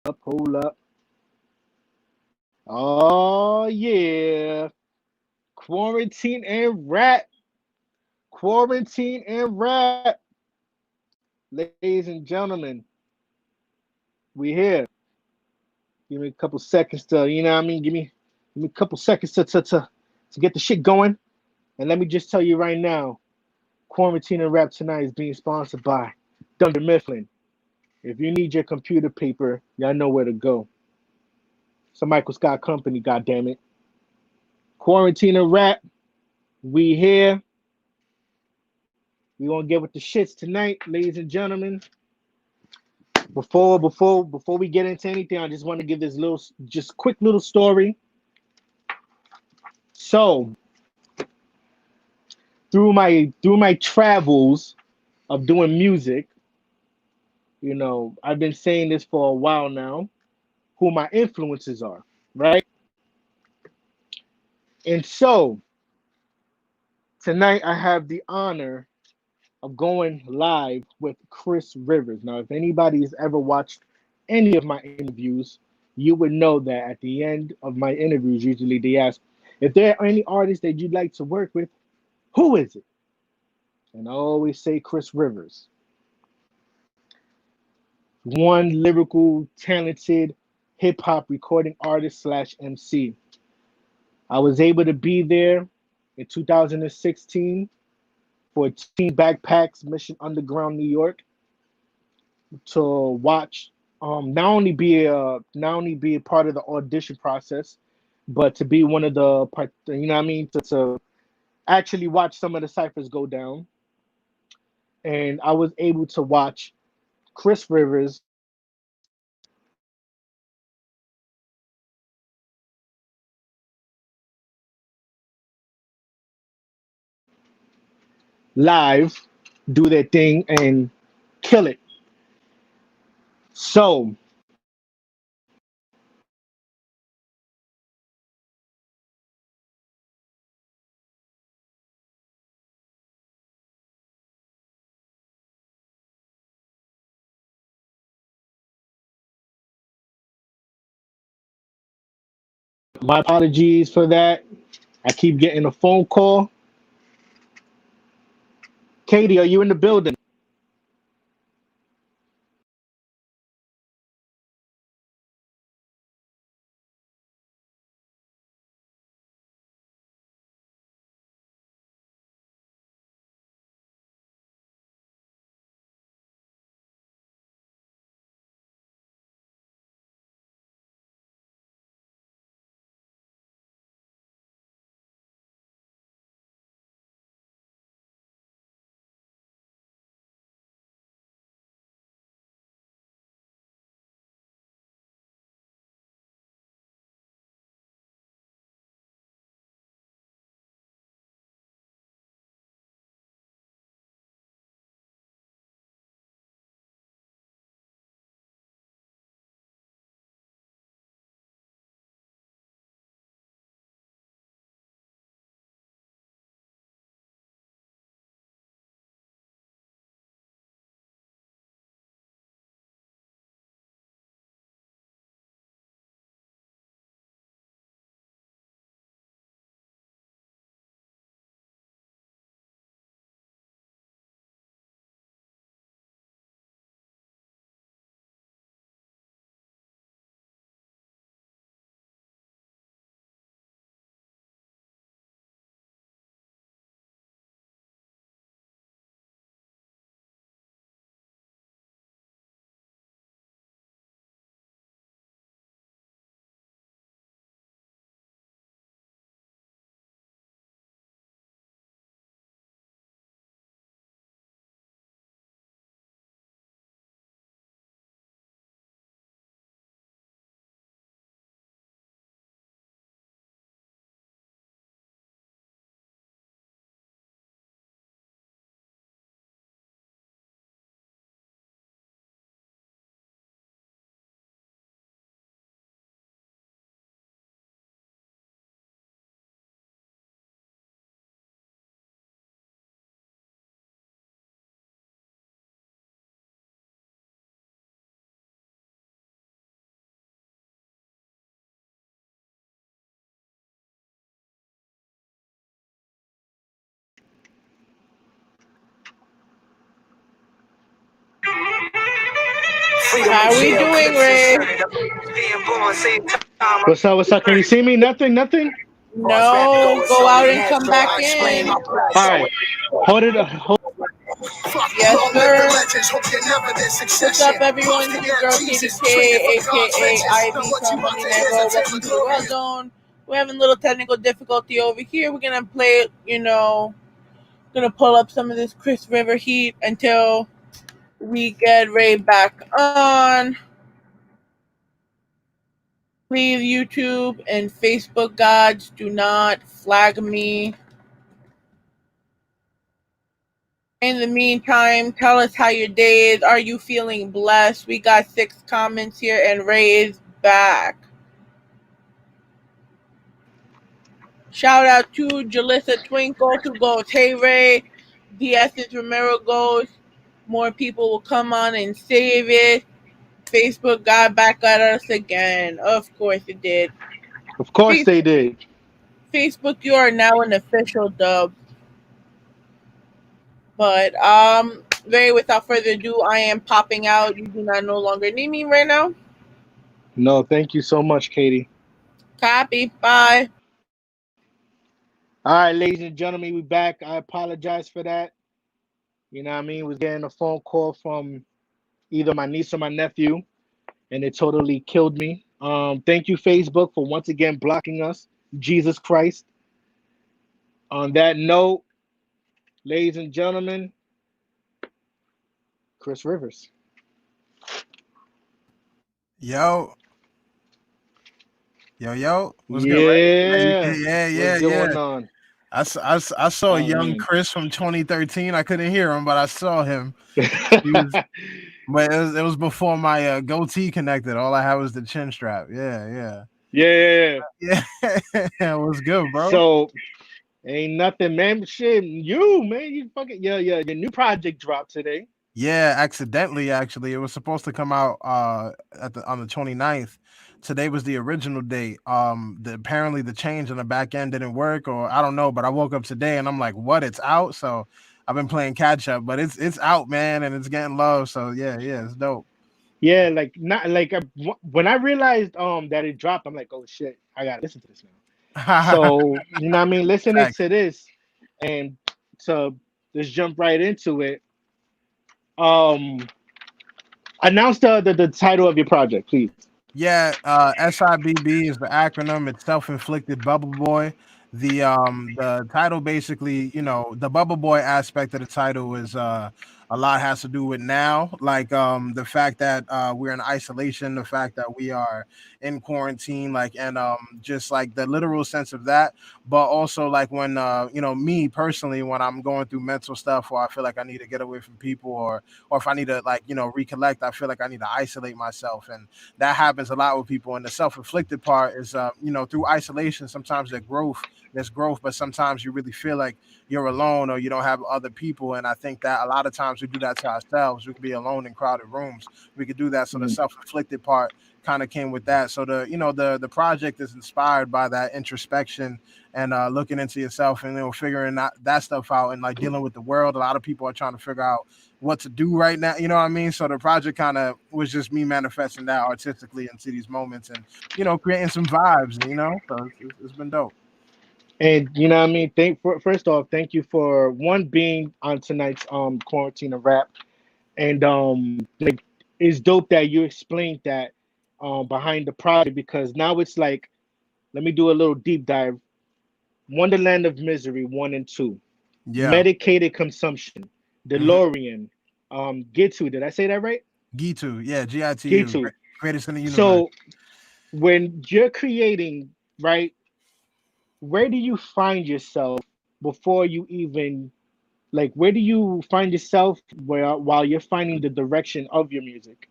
Hold up. Oh yeah. Quarantine and rap. Quarantine and rap. Ladies and gentlemen, we here. Give me a couple seconds to, you know what I mean? Give me a couple seconds to get the shit going. And let me just tell you right now, Quarantine and Rap tonight is being sponsored by Dunder Mifflin. If you need your computer paper, y'all know where to go. It's a Michael Scott company, goddammit. Quarantine and Rap, we here. We gonna get with the shits tonight, ladies and gentlemen. Before we get into anything, I just want to give this little, just quick little story. So through my travels of doing music, I've been saying this for a while now. Who my influences are, right? And so tonight I have the honor of going live with Chris Rivers. Now, if anybody has ever watched any of my interviews, you would know that at the end of my interviews, usually they ask, if there are any artists that you'd like to work with, who is it? And I always say Chris Rivers. One lyrical, talented hip hop recording artist slash MC. I was able to be there in 2016 for Team Backpacks Mission Underground New York to watch not only be a part of the audition process, but to be one of the part, you know what I mean, to actually watch some of the ciphers go down. And I was able to watch Chris Rivers live do their thing and kill it. So my apologies for that. I keep getting a phone call. Katie, are you in the building? How we doing, Ray? What's up? What's up? Can you see me? Nothing. Nothing. No, go out and come back in. All right. Hold it. Hold. Yes, sir. What's up, everyone? It's your girl KDK, aka Ivy from Money Mango. Welcome to the Well Zone. We're having a little technical difficulty over here. We're gonna play it, gonna pull up some of this Chris River heat until we get Ray back on. Please, YouTube and Facebook gods, do not flag me. In the meantime, tell us how your day is. Are you feeling blessed? We got 6 comments here, and Ray is back. Shout out to Jalissa Twinkle who goes, "Hey Ray." The Essence Romero goes, "More people will come on and save it." Facebook got back at us again. Of course it did. Of course they did. Facebook, you are now an official dub. But Ray, without further ado, I am popping out. You do not no longer need me right now. No, thank you so much, Katie. Copy. Bye. All right, ladies and gentlemen, we back. I apologize for that. You know what I mean? Was getting a phone call from either my niece or my nephew, and it totally killed me. Thank you, Facebook, for once again blocking us. Jesus Christ. On that note, ladies and gentlemen, Chris Rivers. Yo, yo, what's good, right? Yeah. What's Yeah. going on? I saw Oh young man. Chris from 2013. I couldn't hear him, but I saw him. He was, but it was before my goatee connected. All I had was the chin strap. Yeah. Yeah. It was good, bro. So ain't nothing, man. Shit, you man, you fucking yeah. Your new project dropped today. Yeah, accidentally actually. It was supposed to come out on the 29th. Today was the original date. Apparently the change on the back end didn't work, or I don't know, but I woke up today and I'm like, "What? It's out." So I've been playing catch up, but it's out, man, and it's getting love. So yeah, it's dope. Yeah, like not like when I realized that it dropped, I'm like, oh shit, I gotta listen to this now. So you know what I mean, listening Facts. to this and to just jump right into it. Um, announce the title of your project, please. Yeah, SIBB is the acronym. It's self-inflicted bubble boy. The title basically, the bubble boy aspect of the title is a lot has to do with now, like the fact that we're in isolation, the fact that we are in quarantine, like and just like the literal sense of that, but also like when me personally when I'm going through mental stuff or I feel like I need to get away from people or if I need to like recollect, I feel like I need to isolate myself and that happens a lot with people. And the self-inflicted part is, through isolation, sometimes there's growth, but sometimes you really feel like you're alone or you don't have other people. And I think that a lot of times we do that to ourselves. We can be alone in crowded rooms. We could do that. So the Mm. self-inflicted part kind of came with that. So the project is inspired by that introspection and looking into yourself and figuring that stuff out and like dealing with the world. A lot of people are trying to figure out what to do right now. You know what I mean? So the project kind of was just me manifesting that artistically into these moments and, creating some vibes, so it's been dope. And you know what I mean. First off, thank you for one being on tonight's quarantine and rap. And like it's dope that you explained that behind the project because now it's like let me do a little deep dive. Wonderland of Misery 1 and 2, Yeah. Medicated Consumption, Mm-hmm. DeLorean, Gitu. Did I say that right? Gitu. Yeah. GITU. Gitu. Greatest in the universe. So when you're creating, right, where do you find yourself before you even like? Where do you find yourself while you're finding the direction of your music?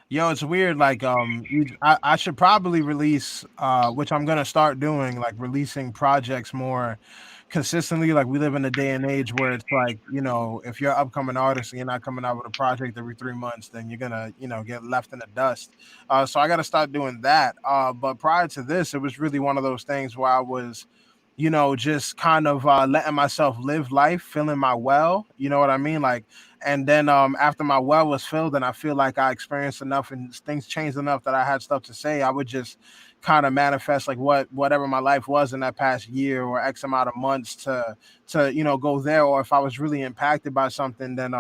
Yo, it's weird. Like, I should probably release, which I'm gonna start doing, like releasing projects more consistently. Like, we live in a day and age where it's like, if you're an upcoming artist and you're not coming out with a project every 3 months, then you're gonna, get left in the dust. So I got to start doing that. But prior to this, it was really one of those things where I was just kind of letting myself live life, filling my well, you know what I mean? Like, and then after my well was filled and I feel like I experienced enough and things changed enough that I had stuff to say, I would just kind of manifest like whatever my life was in that past year or X amount of months to go there. Or if I was really impacted by something, then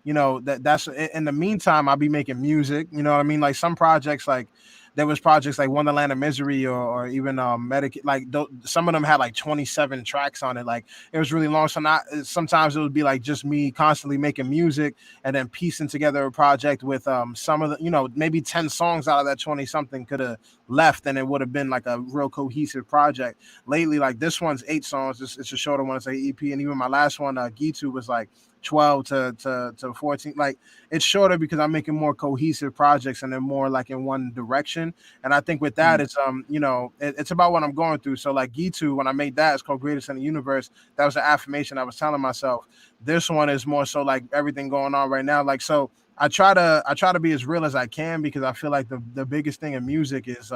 that's in the meantime I'll be making music, you know what I mean? Like some projects, like there was projects like Wonderland of Misery or even Medic, like some of them had like 27 tracks on it. Like it was really long. So not sometimes it would be like just me constantly making music and then piecing together a project with some of the, maybe 10 songs out of that 20 something could have left and it would have been like a real cohesive project. Lately, like this one's 8 songs, it's a shorter one, it's like EP, and even my last one, Gitu, was like 12 to 14. Like it's shorter because I'm making more cohesive projects and they're more like in one direction. And I think with that, Mm. it's it's about what I'm going through. So like Gitu, when I made that, it's called Greatest in the Universe. That was an affirmation I was telling myself. This one is more so like everything going on right now. Like so I try to be as real as I can because I feel like the biggest thing in music is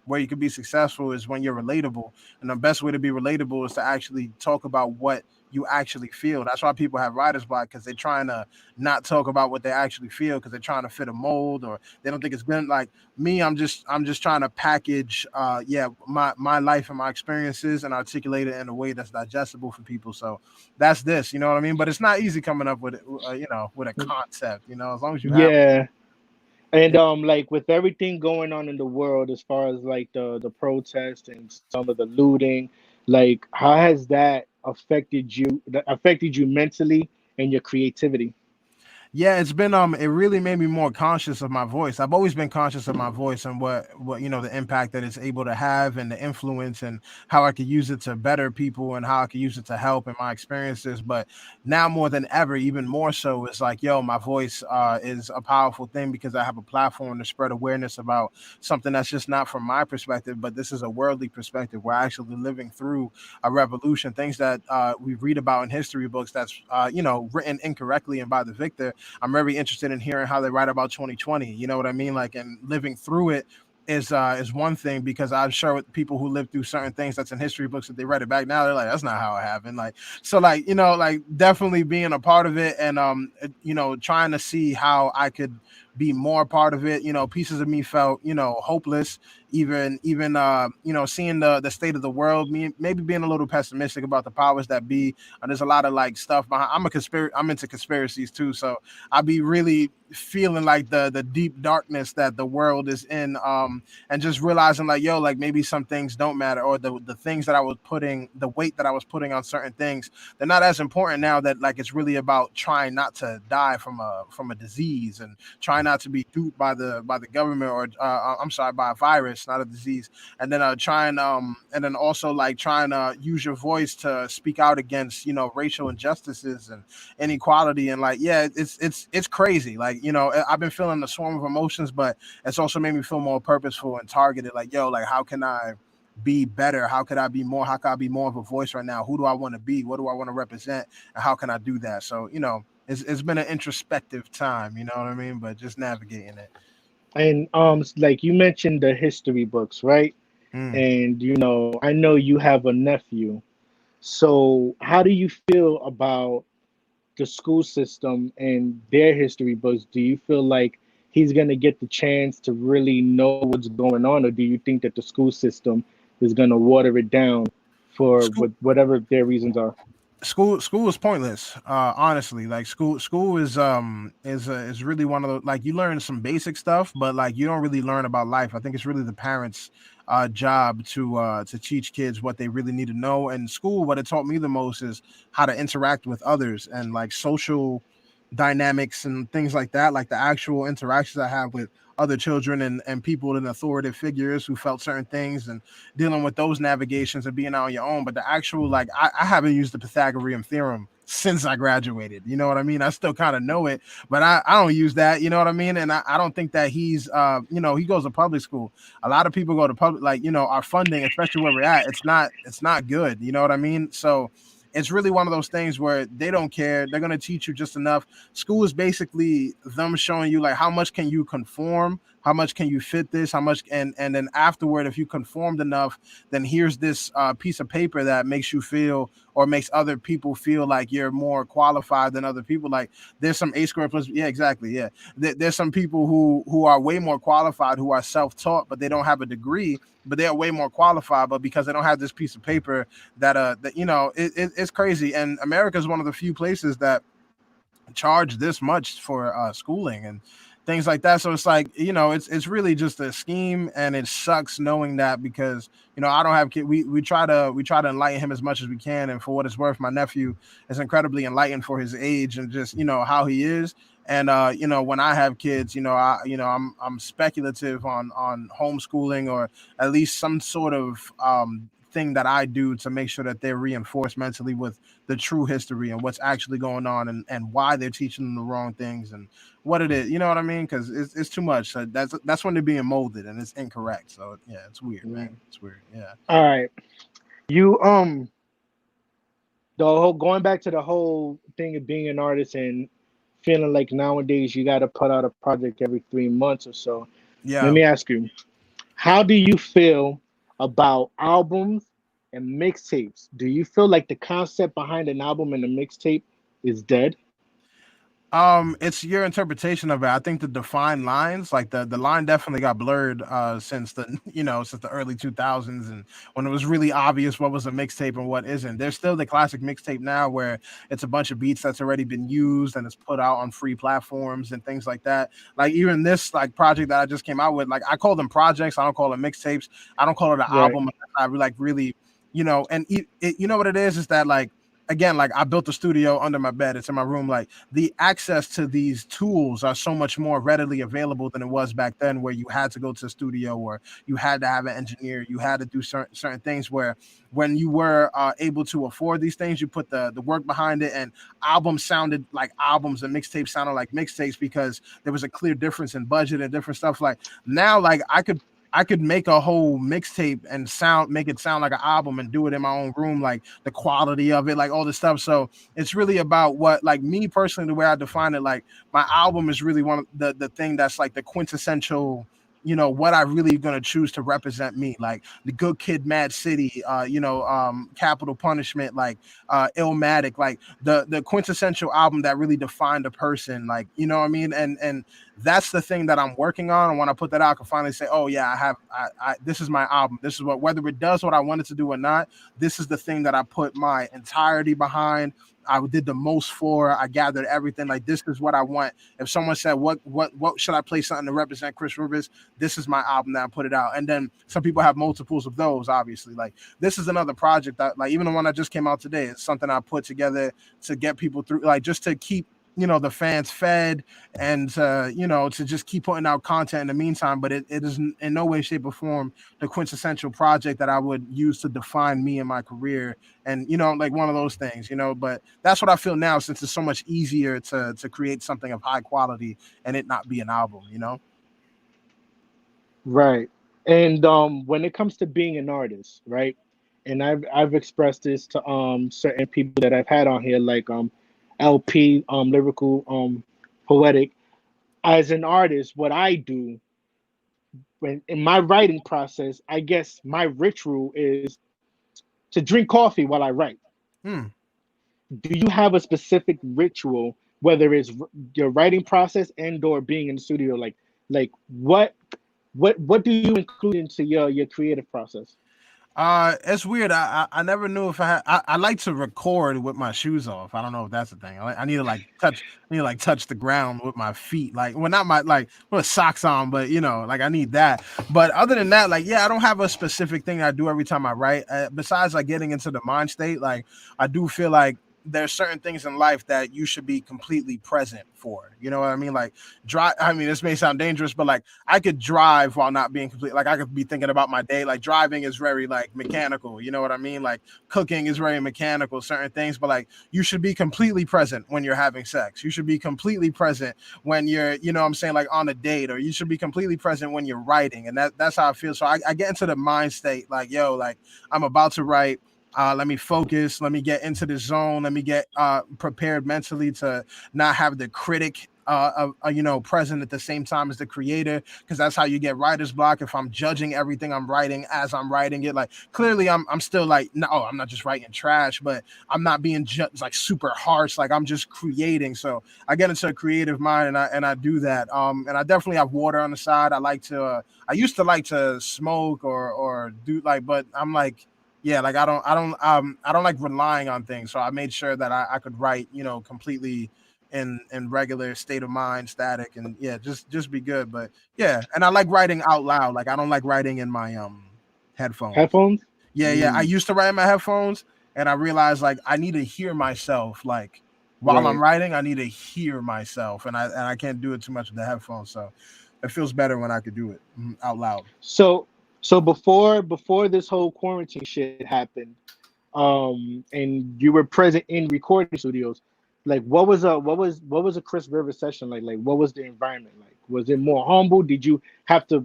where you can be successful is when you're relatable. And the best way to be relatable is to actually talk about what you actually feel. That's why people have writer's block because they're trying to not talk about what they actually feel because they're trying to fit a mold or they don't think it's good. Like me, I'm just trying to package my life and my experiences and articulate it in a way that's digestible for people. So that's this, you know what I mean? But it's not easy coming up with it, with a concept, as long as you have Yeah. And it. like with everything going on in the world as far as like the protests and some of the looting, like how has that affected you mentally and your creativity? Yeah, it's been it really made me more conscious of my voice. I've always been conscious of my voice and what the impact that it's able to have and the influence and how I could use it to better people and how I could use it to help in my experiences. But now more than ever, even more so, it's like, yo, my voice is a powerful thing because I have a platform to spread awareness about something that's just not from my perspective, but this is a worldly perspective. We're actually living through a revolution, things that we read about in history books that's written incorrectly and by the victor. I'm very interested in hearing how they write about 2020. You know what I mean? Like, and living through it is one thing because I'm sure with people who live through certain things that's in history books that they read it back now, they're like, that's not how it happened. Like, so like, like definitely being a part of it and trying to see how I could be more part of it. Pieces of me felt, hopeless, seeing the state of the world, me maybe being a little pessimistic about the powers that be. And there's a lot of like stuff behind. I'm into conspiracies too, so I be really feeling like the deep darkness that the world is in, and just realizing like, yo, like maybe some things don't matter, or the things that I was putting, the weight that I was putting on certain things, they're not as important now. That like it's really about trying not to die from a disease and trying not to be duped by the government or I'm sorry, by a virus, not a disease, and then trying and then also like trying to use your voice to speak out against racial injustices and inequality. And like, yeah, it's crazy. Like, I've been feeling the swarm of emotions, but it's also made me feel more purposeful and targeted. Like, yo, like how can I be better? How could I be more? How can I be more of a voice right now? Who do I want to be? What do I want to represent? And how can I do that? So, it's been an introspective time, you know what I mean? But just navigating it. And like you mentioned the history books, right? Mm. And I know you have a nephew. So how do you feel about the school system and their history books? Do you feel like he's going to get the chance to really know what's going on, or do you think that the school system is going to water it down for whatever their reasons are? School is pointless, honestly. Like school is really one of the, like, you learn some basic stuff, but like you don't really learn about life. I think it's really the parents job to teach kids what they really need to know. And school, what it taught me the most is how to interact with others and like social dynamics and things like that, like the actual interactions I have with other children and people and authoritative figures who felt certain things, and dealing with those navigations and being out on your own. But the actual, like, I haven't used the Pythagorean theorem since I graduated. You know what I mean? I still kind of know it, but I don't use that. You know what I mean? And I don't think that he's, he goes to public school. A lot of people go to public, like, our funding, especially where we're at, it's not good. You know what I mean? So it's really one of those things where they don't care. They're going to teach you just enough. School is basically them showing you like how much can you conform, how much can you fit this, how much, and then afterward, if you conformed enough, then here's this piece of paper that makes you feel or makes other people feel like you're more qualified than other people. Like there's some A squared plus, yeah, exactly, yeah. There's some people who are way more qualified, who are self-taught, but they don't have a degree, but they are way more qualified, but because they don't have this piece of paper that it's crazy. And America is one of the few places that charge this much for schooling and things like that. So it's like, it's really just a scheme, and it sucks knowing that, because I don't have kids. We try to enlighten him as much as we can, and for what it's worth, my nephew is incredibly enlightened for his age and just how he is. And when I have kids, I'm speculative on homeschooling, or at least some sort of thing that I do to make sure that they're reinforced mentally with the true history and what's actually going on, and why they're teaching them the wrong things and what it is. You know what I mean? Because it's too much. So that's when they're being molded, and it's incorrect. So yeah, it's weird, man. Mm. It's weird. Yeah. All right. You the whole going back to the whole thing of being an artist and feeling like nowadays you got to put out a project every 3 months or so. Let Yeah. me ask you, how do you feel about albums and mixtapes? Do you feel like the concept behind an album and a mixtape is dead? It's your interpretation of it. I think the defined lines, like the line definitely got blurred since the since the early 2000s, and when it was really obvious what was a mixtape and what isn't. There's still the classic mixtape now where it's a bunch of beats that's already been used and it's put out on free platforms and things like that. Like even this like project that I just came out with, like I call them projects. I don't call them mixtapes. I don't call it an Right. album. I like really, and you know what it is that like again, like I built a studio under my bed. It's in my room. Like the access to these tools are so much more readily available than it was back then, where you had to go to a studio or you had to have an engineer, you had to do certain things. Where when you were able to afford these things, you put the work behind it, and albums sounded like albums and mixtapes sounded like mixtapes because there was a clear difference in budget and different stuff. Like now, like I could make a whole mixtape and make it sound like an album and do it in my own room, like the quality of it, like all this stuff. So it's really about what, like me personally, the way I define it, like my album is really one of the thing that's like the quintessential, what I really gonna choose to represent me, like the Good Kid, Mad City, Capital Punishment, like Illmatic, like the quintessential album that really defined a person, like you know what I mean, and that's the thing that I'm working on. And when I put that out, I can finally say, oh yeah, this is my album. This is what, whether it does what I wanted to do or not, this is the thing that I put my entirety behind. I did the most for. I gathered everything. Like this is what I want. If someone said, what should I play something to represent Chris Rivers? This is my album that I put it out. And then some people have multiples of those, obviously. Like this is another project that, like, even the one that just came out today, it's something I put together to get people through, like just to keep the fans fed, and to just keep putting out content in the meantime. But it is in no way, shape, or form the quintessential project that I would use to define me in my career, and like one of those things. But that's what I feel now, since it's so much easier to create something of high quality and it not be an album. Right. And when it comes to being an artist, right? And I've expressed this to certain people that I've had on here, like LP, lyrical, poetic. As an artist, what I do when in my writing process, I guess my ritual is to drink coffee while I write. Hmm. Do you have a specific ritual, whether it's your writing process and or being in the studio? Like what do you include into your creative process? It's weird. I never knew if I like to record with my shoes off. I don't know if that's the thing. I need to like touch. I need to like touch the ground with my feet. Like, well, not my like with socks on, but like I need that. But other than that, like, yeah, I don't have a specific thing I do every time I write. Besides like getting into the mind state, like I do feel like there's certain things in life that you should be completely present for. You know what I mean? Like drive. I mean, this may sound dangerous, but like I could drive while not being complete. Like I could be thinking about my day. Like driving is very like mechanical. You know what I mean? Like cooking is very mechanical, certain things, but like you should be completely present when you're having sex. You should be completely present when you're, what I'm saying, like on a date, or you should be completely present when you're writing. And that's how I feel. So I get into the mind state, like, yo, like I'm about to write. Let me focus. Let me get into the zone. Let me get prepared mentally to not have the critic present at the same time as the creator, because that's how you get writer's block. If I'm judging everything I'm writing as I'm writing it, like clearly I'm still like, no, I'm not just writing trash, but I'm not being just like super harsh. Like I'm just creating. So I get into a creative mind, and I do that. And I definitely have water on the side. I used to like to smoke or do like, but I'm like, yeah, like I don't like relying on things. So I made sure that I could write, completely in regular state of mind, static, and yeah, just be good. But yeah, and I like writing out loud. Like I don't like writing in my headphones. Headphones? Yeah. I Mm, used to write in my headphones, and I realized like I need to hear myself. Like while I'm right. writing, I need to hear myself, and I can't do it too much with the headphones. So it feels better when I could do it out loud. So so before this whole quarantine shit happened, and you were present in recording studios, like what was a Chris Rivers session like? Like what was the environment like? Was it more humble? Did you have to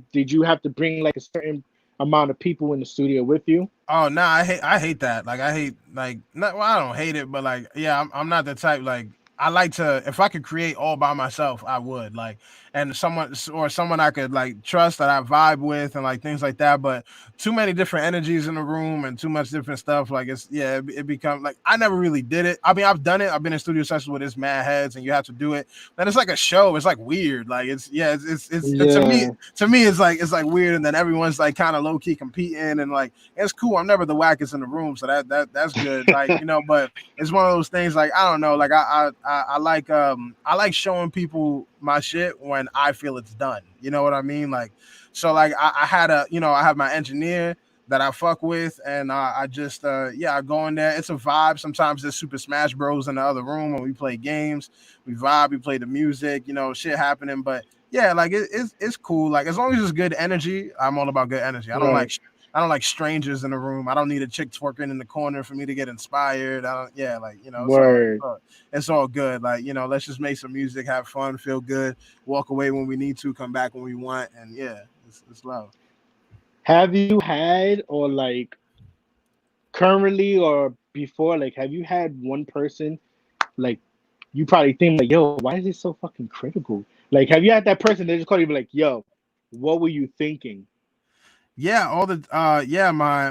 bring like a certain amount of people in the studio with you? Oh no, I hate that. Like I hate like not well, I don't hate it, but like yeah, I'm not the type like I like to if I could create all by myself, I would like and someone I could like trust that I vibe with and like things like that. But too many different energies in the room and too much different stuff. Like it's yeah, it becomes like I never really did it. I mean, I've done it. I've been in studio sessions with this mad heads, and you have to do it. Then it's like a show. It's like weird. Like it's yeah, it's Yeah, to me it's like weird, and then everyone's like kind of low key competing and like it's cool. I'm never the wackest in the room, so that's good. Like but it's one of those things. Like I don't know. Like I like showing people my shit when I feel it's done. You know what I mean? Like so like I had I have my engineer that I fuck with, and I just yeah I go in there. It's a vibe. Sometimes there's Super Smash Bros in the other room when we play games. We vibe. We play the music. Shit happening, but. Yeah, like it's cool. Like as long as it's good energy, I'm all about good energy. right. I don't like strangers in the room. I don't need a chick twerking in the corner for me to get inspired. I don't. Yeah, like Word. it's all good. Like let's just make some music, have fun, feel good, walk away when we need to, come back when we want, and yeah, it's love. Have you had or like currently or before like have you had one person like you probably think like, yo, why is it so fucking critical? Like, have you had that person that just called you be like, yo, what were you thinking? Yeah, all the yeah, my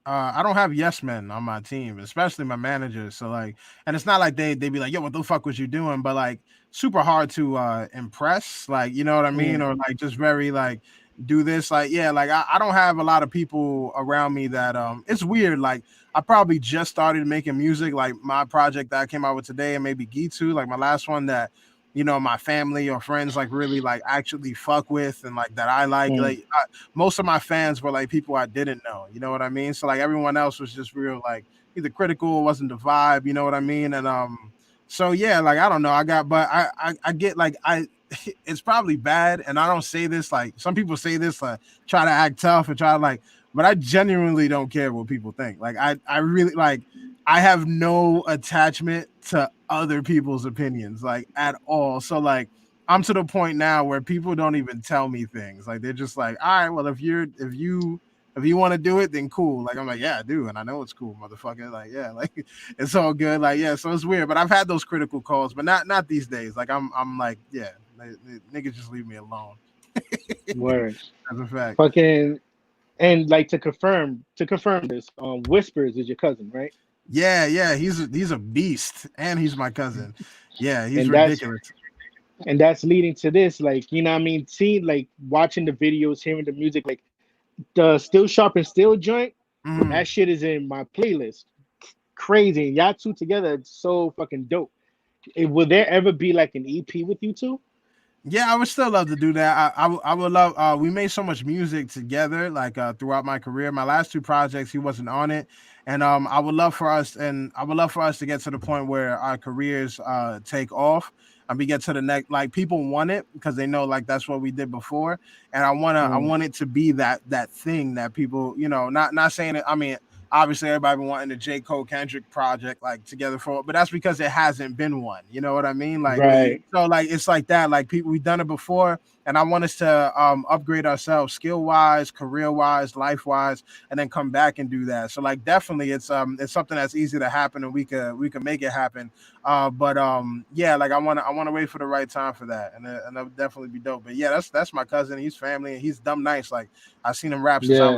I don't have yes men on my team, especially my managers. So like and it's not like they be like, yo, what the fuck was you doing? But like super hard to impress, like you know what I mean? Mm, Or like just very like do this. Like, yeah, like I don't have a lot of people around me that it's weird. Like I probably just started making music, like my project that I came out with today and maybe Gitu, like my last one that my family or friends like really like actually fuck with and like that I mm, like most of my fans were like people I didn't know. You know what I mean? So like everyone else was just real like either critical, wasn't the vibe. You know what I mean? And so yeah, like I don't know. I got, but I get like it's probably bad, and I don't say this like some people say this like try to act tough and try to like, but I genuinely don't care what people think. Like I really like I have no attachment to other people's opinions like at all. So like I'm to the point now where people don't even tell me things. Like they're just like, all right, well if you want to do it, then cool. Like I'm like, yeah, I do, and I know it's cool, motherfucker. Like, yeah, like it's all good. Like, yeah, so it's weird. But I've had those critical calls, but not these days. Like I'm like, yeah, niggas just leave me alone. word. That's a fact. Fucking and like to confirm this, Whispers is your cousin, right? Yeah, he's a beast, and he's my cousin. Yeah, he's And that's ridiculous. and that's leading to this, like, you know what I mean? Seeing like watching the videos, hearing the music, like the Still Sharp and Still joint, Mm. that shit is in my playlist. Crazy. And y'all two together, it's so fucking dope. Will there ever be like an EP with you two? Yeah, I would still love to do that. I would love. We made so much music together, like throughout my career. My last two projects, he wasn't on it, and I would love for us to get to the point where our careers take off, and we get to the next. Like people want it because they know like that's what we did before, and I Mm, want it to be that thing that people not saying it. I mean, obviously everybody been wanting the J Cole Kendrick project like together for, but that's because it hasn't been one. You know what I mean? Like right. so like it's like that. Like people we've done it before, and I want us to upgrade ourselves skill wise, career wise, life wise, and then come back and do that. So like definitely it's something that's easy to happen, and we could make it happen. But yeah, like I want to wait for the right time for that, and that would definitely be dope. But yeah, that's my cousin. He's family, and he's dumb nice. Like I've seen him rap since I Yeah.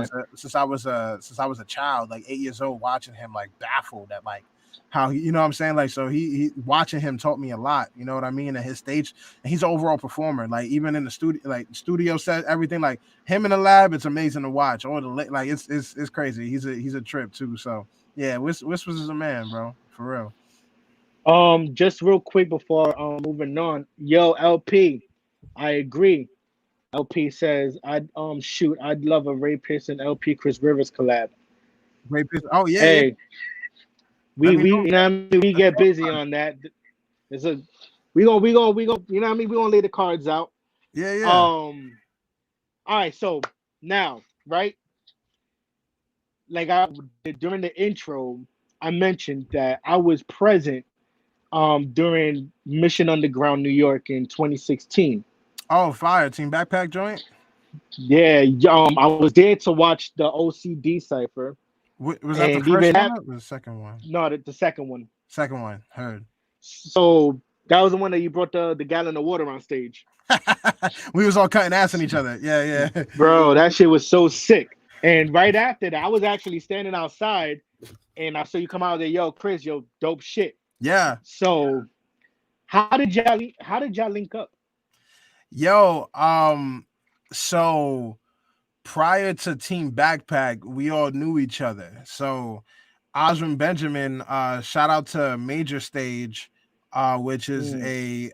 was since I was a child, like 8 years old, watching him like baffled at like how he, you know what I'm saying? Like, so he watching him taught me a lot, you know what I mean? And his stage, and he's an overall performer. Like, even in the studio, like studio set, everything, like him in the lab, it's amazing to watch. All the like, it's crazy. He's a trip too. So yeah, Whispers is a man, bro, for real. Just real quick before moving on. Yo, LP, I agree. LP says I'd love a Ray Pearson LP Chris Rivers collab. Great piece. Oh yeah, yeah. Hey, Let me we know. you know what I mean, we get busy on that. It's a we gonna you know what I mean, we gonna lay the cards out. Yeah, yeah. Um all right, so now, right? Like I during the intro, I mentioned that I was present during Mission Underground New York in 2016. Oh, fire team backpack joint. Yeah, I was there to watch the OCD cipher, Was that the and first even one that or the second one? no, the second one. Second one. Heard. So that was the one that you brought the gallon of water on stage, We was all cutting ass on each other. Yeah, yeah. bro. That shit was so sick. And right after that, I was actually standing outside, and I saw you come out there, yo, Chris, yo, dope shit. Yeah. So how did y'all link up? Yo, so prior to Team Backpack, we all knew each other. So Osmond Benjamin, shout out to Major Stage, which is Mm.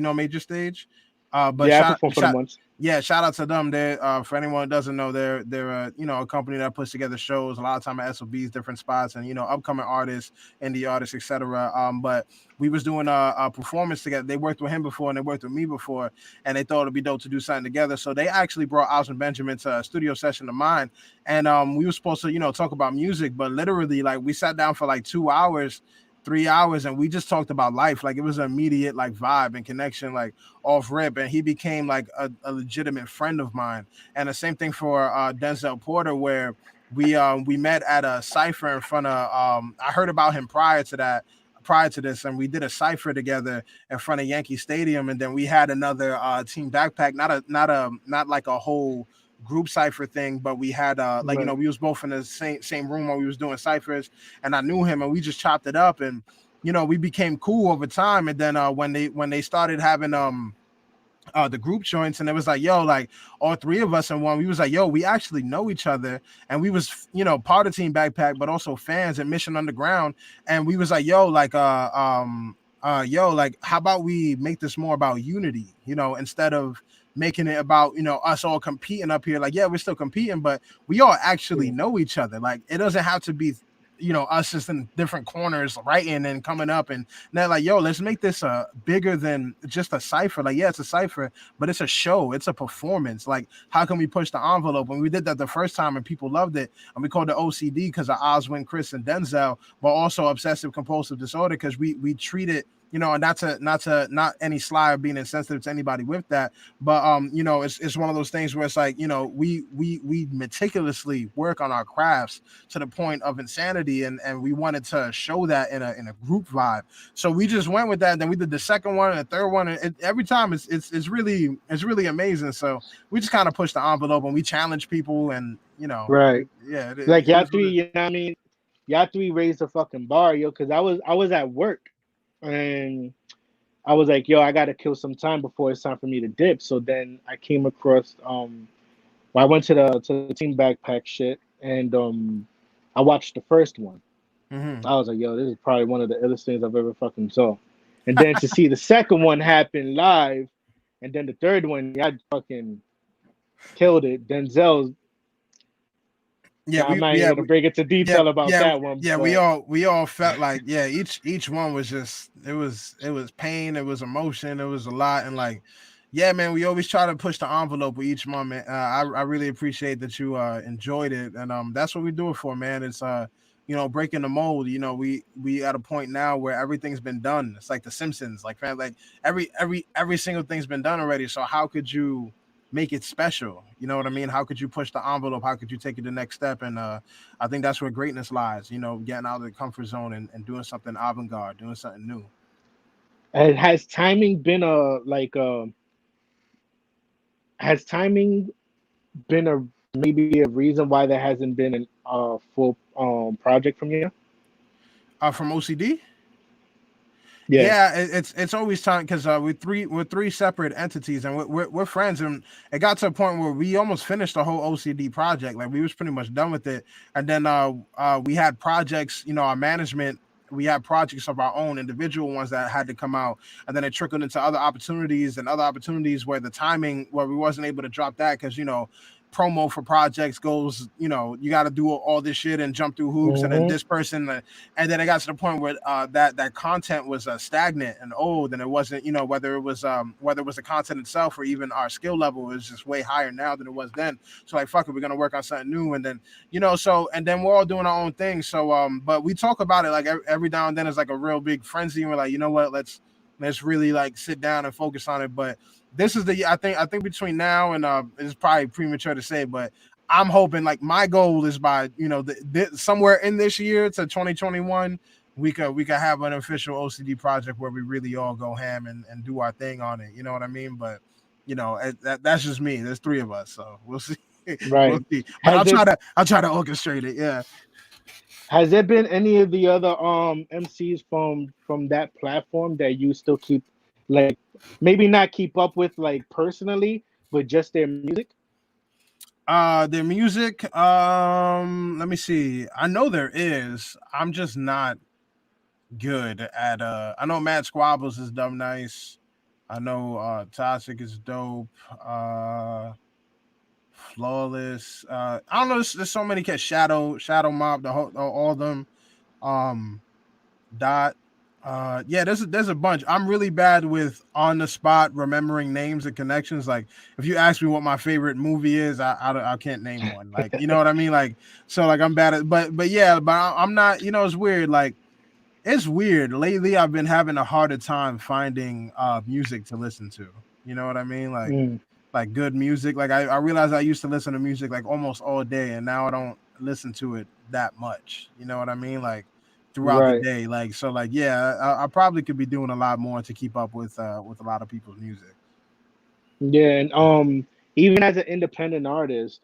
a Major Stage. But Yeah, I performed for them once. yeah, shout out to them. They're for anyone who doesn't know, they're a company that puts together shows a lot of time at SOBs, different spots, and upcoming artists, indie artists, etc. But we was doing a performance together. They worked with him before and they worked with me before, and they thought it'd be dope to do something together. So they actually brought Osmond Benjamin to a studio session of mine, and we were supposed to talk about music, but literally like we sat down for like 2 hours. 3 hours, and we just talked about life. Like it was an immediate like vibe and connection, like off rip, and he became like a legitimate friend of mine. And the same thing for Denzel Porter, where we met at a cipher in front of I heard about him prior to this, and we did a cipher together in front of Yankee Stadium, and then we had another team backpack, not like a whole group cipher thing, but we had Right. we was both in the same room while we was doing ciphers, and I knew him, and we just chopped it up, and we became cool over time. And then when they started having the group joints, and it was like, yo, like all three of us in one, we was like, yo, we actually know each other, and we was part of Team Backpack but also fans at Mission Underground. And we was like, yo, like how about we make this more about unity, instead of making it about us all competing up here. Like, yeah, we're still competing, but we all actually Yeah. know each other. Like it doesn't have to be us just in different corners writing and coming up, and they're like, yo, let's make this bigger than just a cipher. Like, yeah, it's a cipher, but it's a show, it's a performance. Like, how can we push the envelope? And we did that the first time and people loved it, and we called it OCD because of Oswin, Chris, and Denzel, but also obsessive compulsive disorder because we treat it, and not any sly or being insensitive to anybody with that, but it's one of those things where it's like, we meticulously work on our crafts to the point of insanity, and we wanted to show that in a group vibe. So we just went with that, and then we did the second one and the third one, and every time it's really amazing. So we just kind of push the envelope and we challenge people, and Right. yeah, Like it y'all is what three, it is. you know what I mean? Y'all three raised the fucking bar, yo, because I was at work, and I was like, yo, I gotta kill some time before it's time for me to dip. So then I came across well, I went to the team backpack shit, and I watched the first one. Mhm. I was like, yo, this is probably one of the illest things I've ever fucking saw. And then to see the second one happen live, and then the third one, y'all fucking killed it. Denzel's, Yeah, I'm we not even yeah gonna bring it to yeah, detail about yeah, that one, yeah. We but all we all felt like, yeah. Each one was just, it was pain, it was emotion, it was a lot, and like, yeah, man. We always try to push the envelope with each moment. I really appreciate that you enjoyed it, and that's what we do it for, man. It's breaking the mold. We at a point now where everything's been done. It's like the Simpsons, like fam, like every single thing's been done already. So how could you make it special? You know what I mean? How could you push the envelope? How could you take it the next step? And I think that's where greatness lies. Getting out of the comfort zone and doing something avant-garde, doing something new. And has timing been a like has timing been a maybe a reason why there hasn't been an full project from you? From OCD. Yeah. Yeah, it's always time because we're three separate entities, and we're friends, and it got to a point where we almost finished the whole OCD project. Like we was pretty much done with it, and then we had projects. Our management. We had projects of our own, individual ones that had to come out, and then it trickled into other opportunities where the timing where we wasn't able to drop that because promo for projects goes, you got to do all this shit and jump through hoops, and then Hmm. this person, and then it got to the point where that content was stagnant and old, and it wasn't, whether it was the content itself or even our skill level is just way higher now than it was then. So like, fuck it, we're gonna work on something new, and then so and then we're all doing our own thing. So but we talk about it like every now and then. It's like a real big frenzy, and we're like, you know what, let's really like sit down and focus on it. But this is the I think between now and it's probably premature to say, but I'm hoping, like, my goal is by somewhere in this year to 2021 we could have an official OCD project where we really all go ham and do our thing on it. You know what I mean? But that's just me. There's three of us, so we'll see. We'll Right. see. But Has it I'll try to orchestrate it. Yeah. has there been any of the other MCs from that platform that you still keep, like, maybe not keep up with like personally, but just their music? Their music. Let me see. I know there is. I'm just not good at. I know Matt Squabbles is dumb nice. I know Toxic is dope. Flawless. I don't know. There's so many cats. Shadow Mob. All of them. Um, Dot. Yeah, there's a bunch. I'm really bad with on the spot remembering names and connections. Like, if you ask me what my favorite movie is, I can't name one. Like, you know what I mean? Like, so like I'm bad at, but yeah, but I'm not. It's weird. Like, it's weird. Lately, I've been having a harder time finding music to listen to. You know what I mean? Mm, Like good music. Like I realized I used to listen to music like almost all day, and now I don't listen to it that much. You know what I mean? Like throughout the right. day. Like so. Like yeah, I probably could be doing a lot more to keep up with a lot of people's music. Yeah, and even as an independent artist,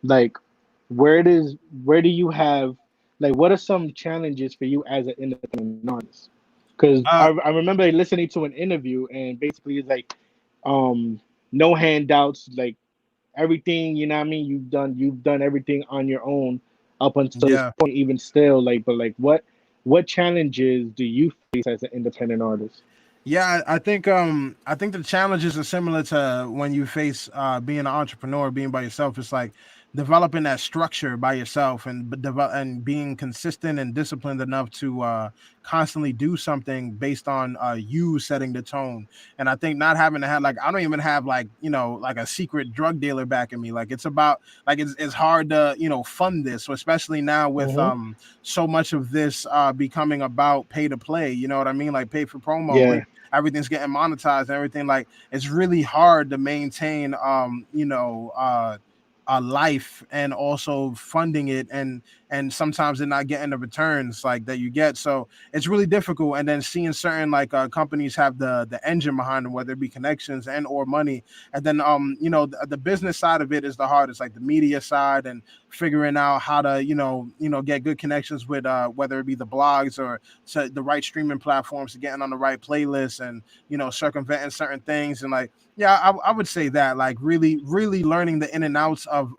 like where does where do you have like what are some challenges for you as an independent artist? Because I, Uh, I remember listening to an interview and basically it's like um no handouts, like everything, you know what I mean? You've done everything on your own up until this yeah. point, even still, like but like what challenges do you face as an independent artist? Yeah, I think the challenges are similar to when you face being an entrepreneur, being by yourself. It's like developing that structure by yourself and being consistent and disciplined enough to constantly do something based on you setting the tone. And I think not having to have, like, I don't even have, like, like a secret drug dealer backing me. Like, it's about, like, it's hard to fund this, so especially now with Hmm. so much of this becoming about pay to play. You know what I mean? Like pay for promo. Yeah. Everything's getting monetized and everything. Like, it's really hard to maintain a life and also funding it, and sometimes they're not getting the returns like that you get. So it's really difficult. And then seeing certain like companies have the engine behind them, whether it be connections and or money. And then the business side of it is the hardest, like the media side, and figuring out how to get good connections with whether it be the blogs or the right streaming platforms, to getting on the right playlists, and circumventing certain things. And like, yeah, I would say that, like, really really learning the in and outs of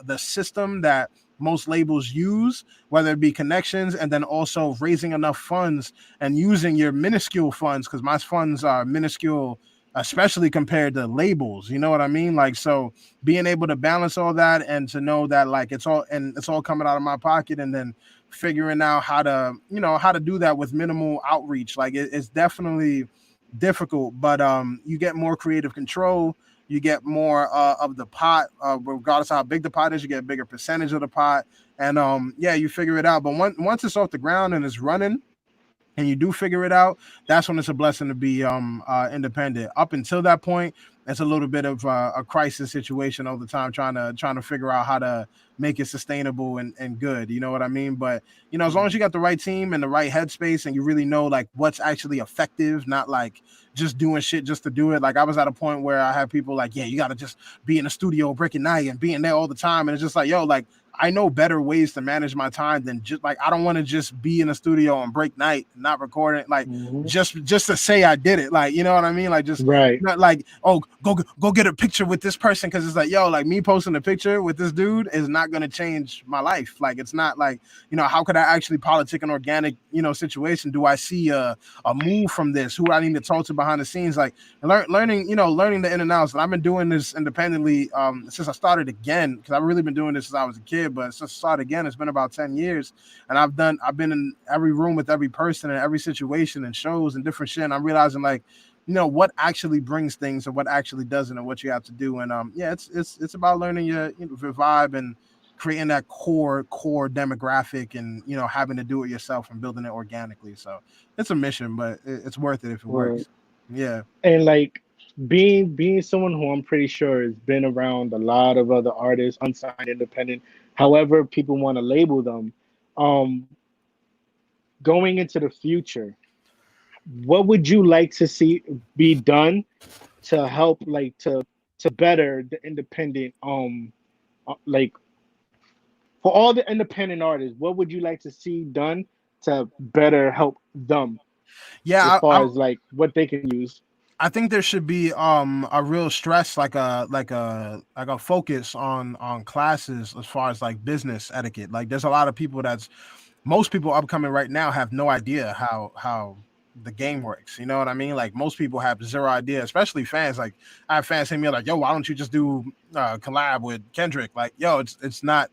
the system that most labels use, whether it be connections, and then also raising enough funds and using your minuscule funds, because my funds are minuscule, especially compared to labels. You know what I mean? Like, so being able to balance all that, and to know that, like, it's all coming out of my pocket, and then figuring out how to do that with minimal outreach. Like, it's definitely difficult, but you get more creative control. you get more of the pot. Regardless of how big the pot is, you get a bigger percentage of the pot, and yeah, you figure it out. But once it's off the ground and it's running, and you do figure it out, that's when it's a blessing to be independent. Up until that point, it's a little bit of a crisis situation all the time, trying to figure out how to make it sustainable and good. You know what I mean? But as long as you got the right team and the right headspace, and you really know like what's actually effective, not like just doing shit just to do it. Like I was at a point where I had people like, yeah, you got to just be in the studio breaking night and being there all the time, and it's just like, yo, like I know better ways to manage my time than just like I don't want to just be in the studio and break night, not recording, like Mhm. just to say I did it, like you know what I mean, like just Right. not like, oh, go get a picture with this person, because it's like, yo, like me posting a picture with this dude is not gonna change my life. Like it's not like, how could I actually politic an organic situation? Do I see a move from this? Who I need to talk to behind the scenes? Like learning the in and outs. And I've been doing this independently since I started again, because I've really been doing this since I was a kid. But since I started again, it's been about 10 years, and I've been in every room with every person and every situation and shows and different shit. And I'm realizing like, what actually brings things and what actually doesn't, and what you have to do. And yeah, it's about learning your vibe and creating that core demographic, and having to do it yourself and building it organically. So it's a mission, but it's worth it if it Right. works. Yeah. And like being someone who I'm pretty sure has been around a lot of other artists, unsigned, independent, however people want to label them, um, going into the future, what would you like to see be done to help, like to better the independent, like for all the independent artists, what would you like to see done to better help them as Yeah, far as like what they can use? I think there should be a real stress, like a focus on classes as far as like business etiquette. Like there's a lot of people that's most people upcoming right now have no idea how the game works. You know what I mean? Like most people have zero idea, especially fans. Like I have fans hitting me like, "Yo, why don't you just do collab with Kendrick?" Like, yo, it's not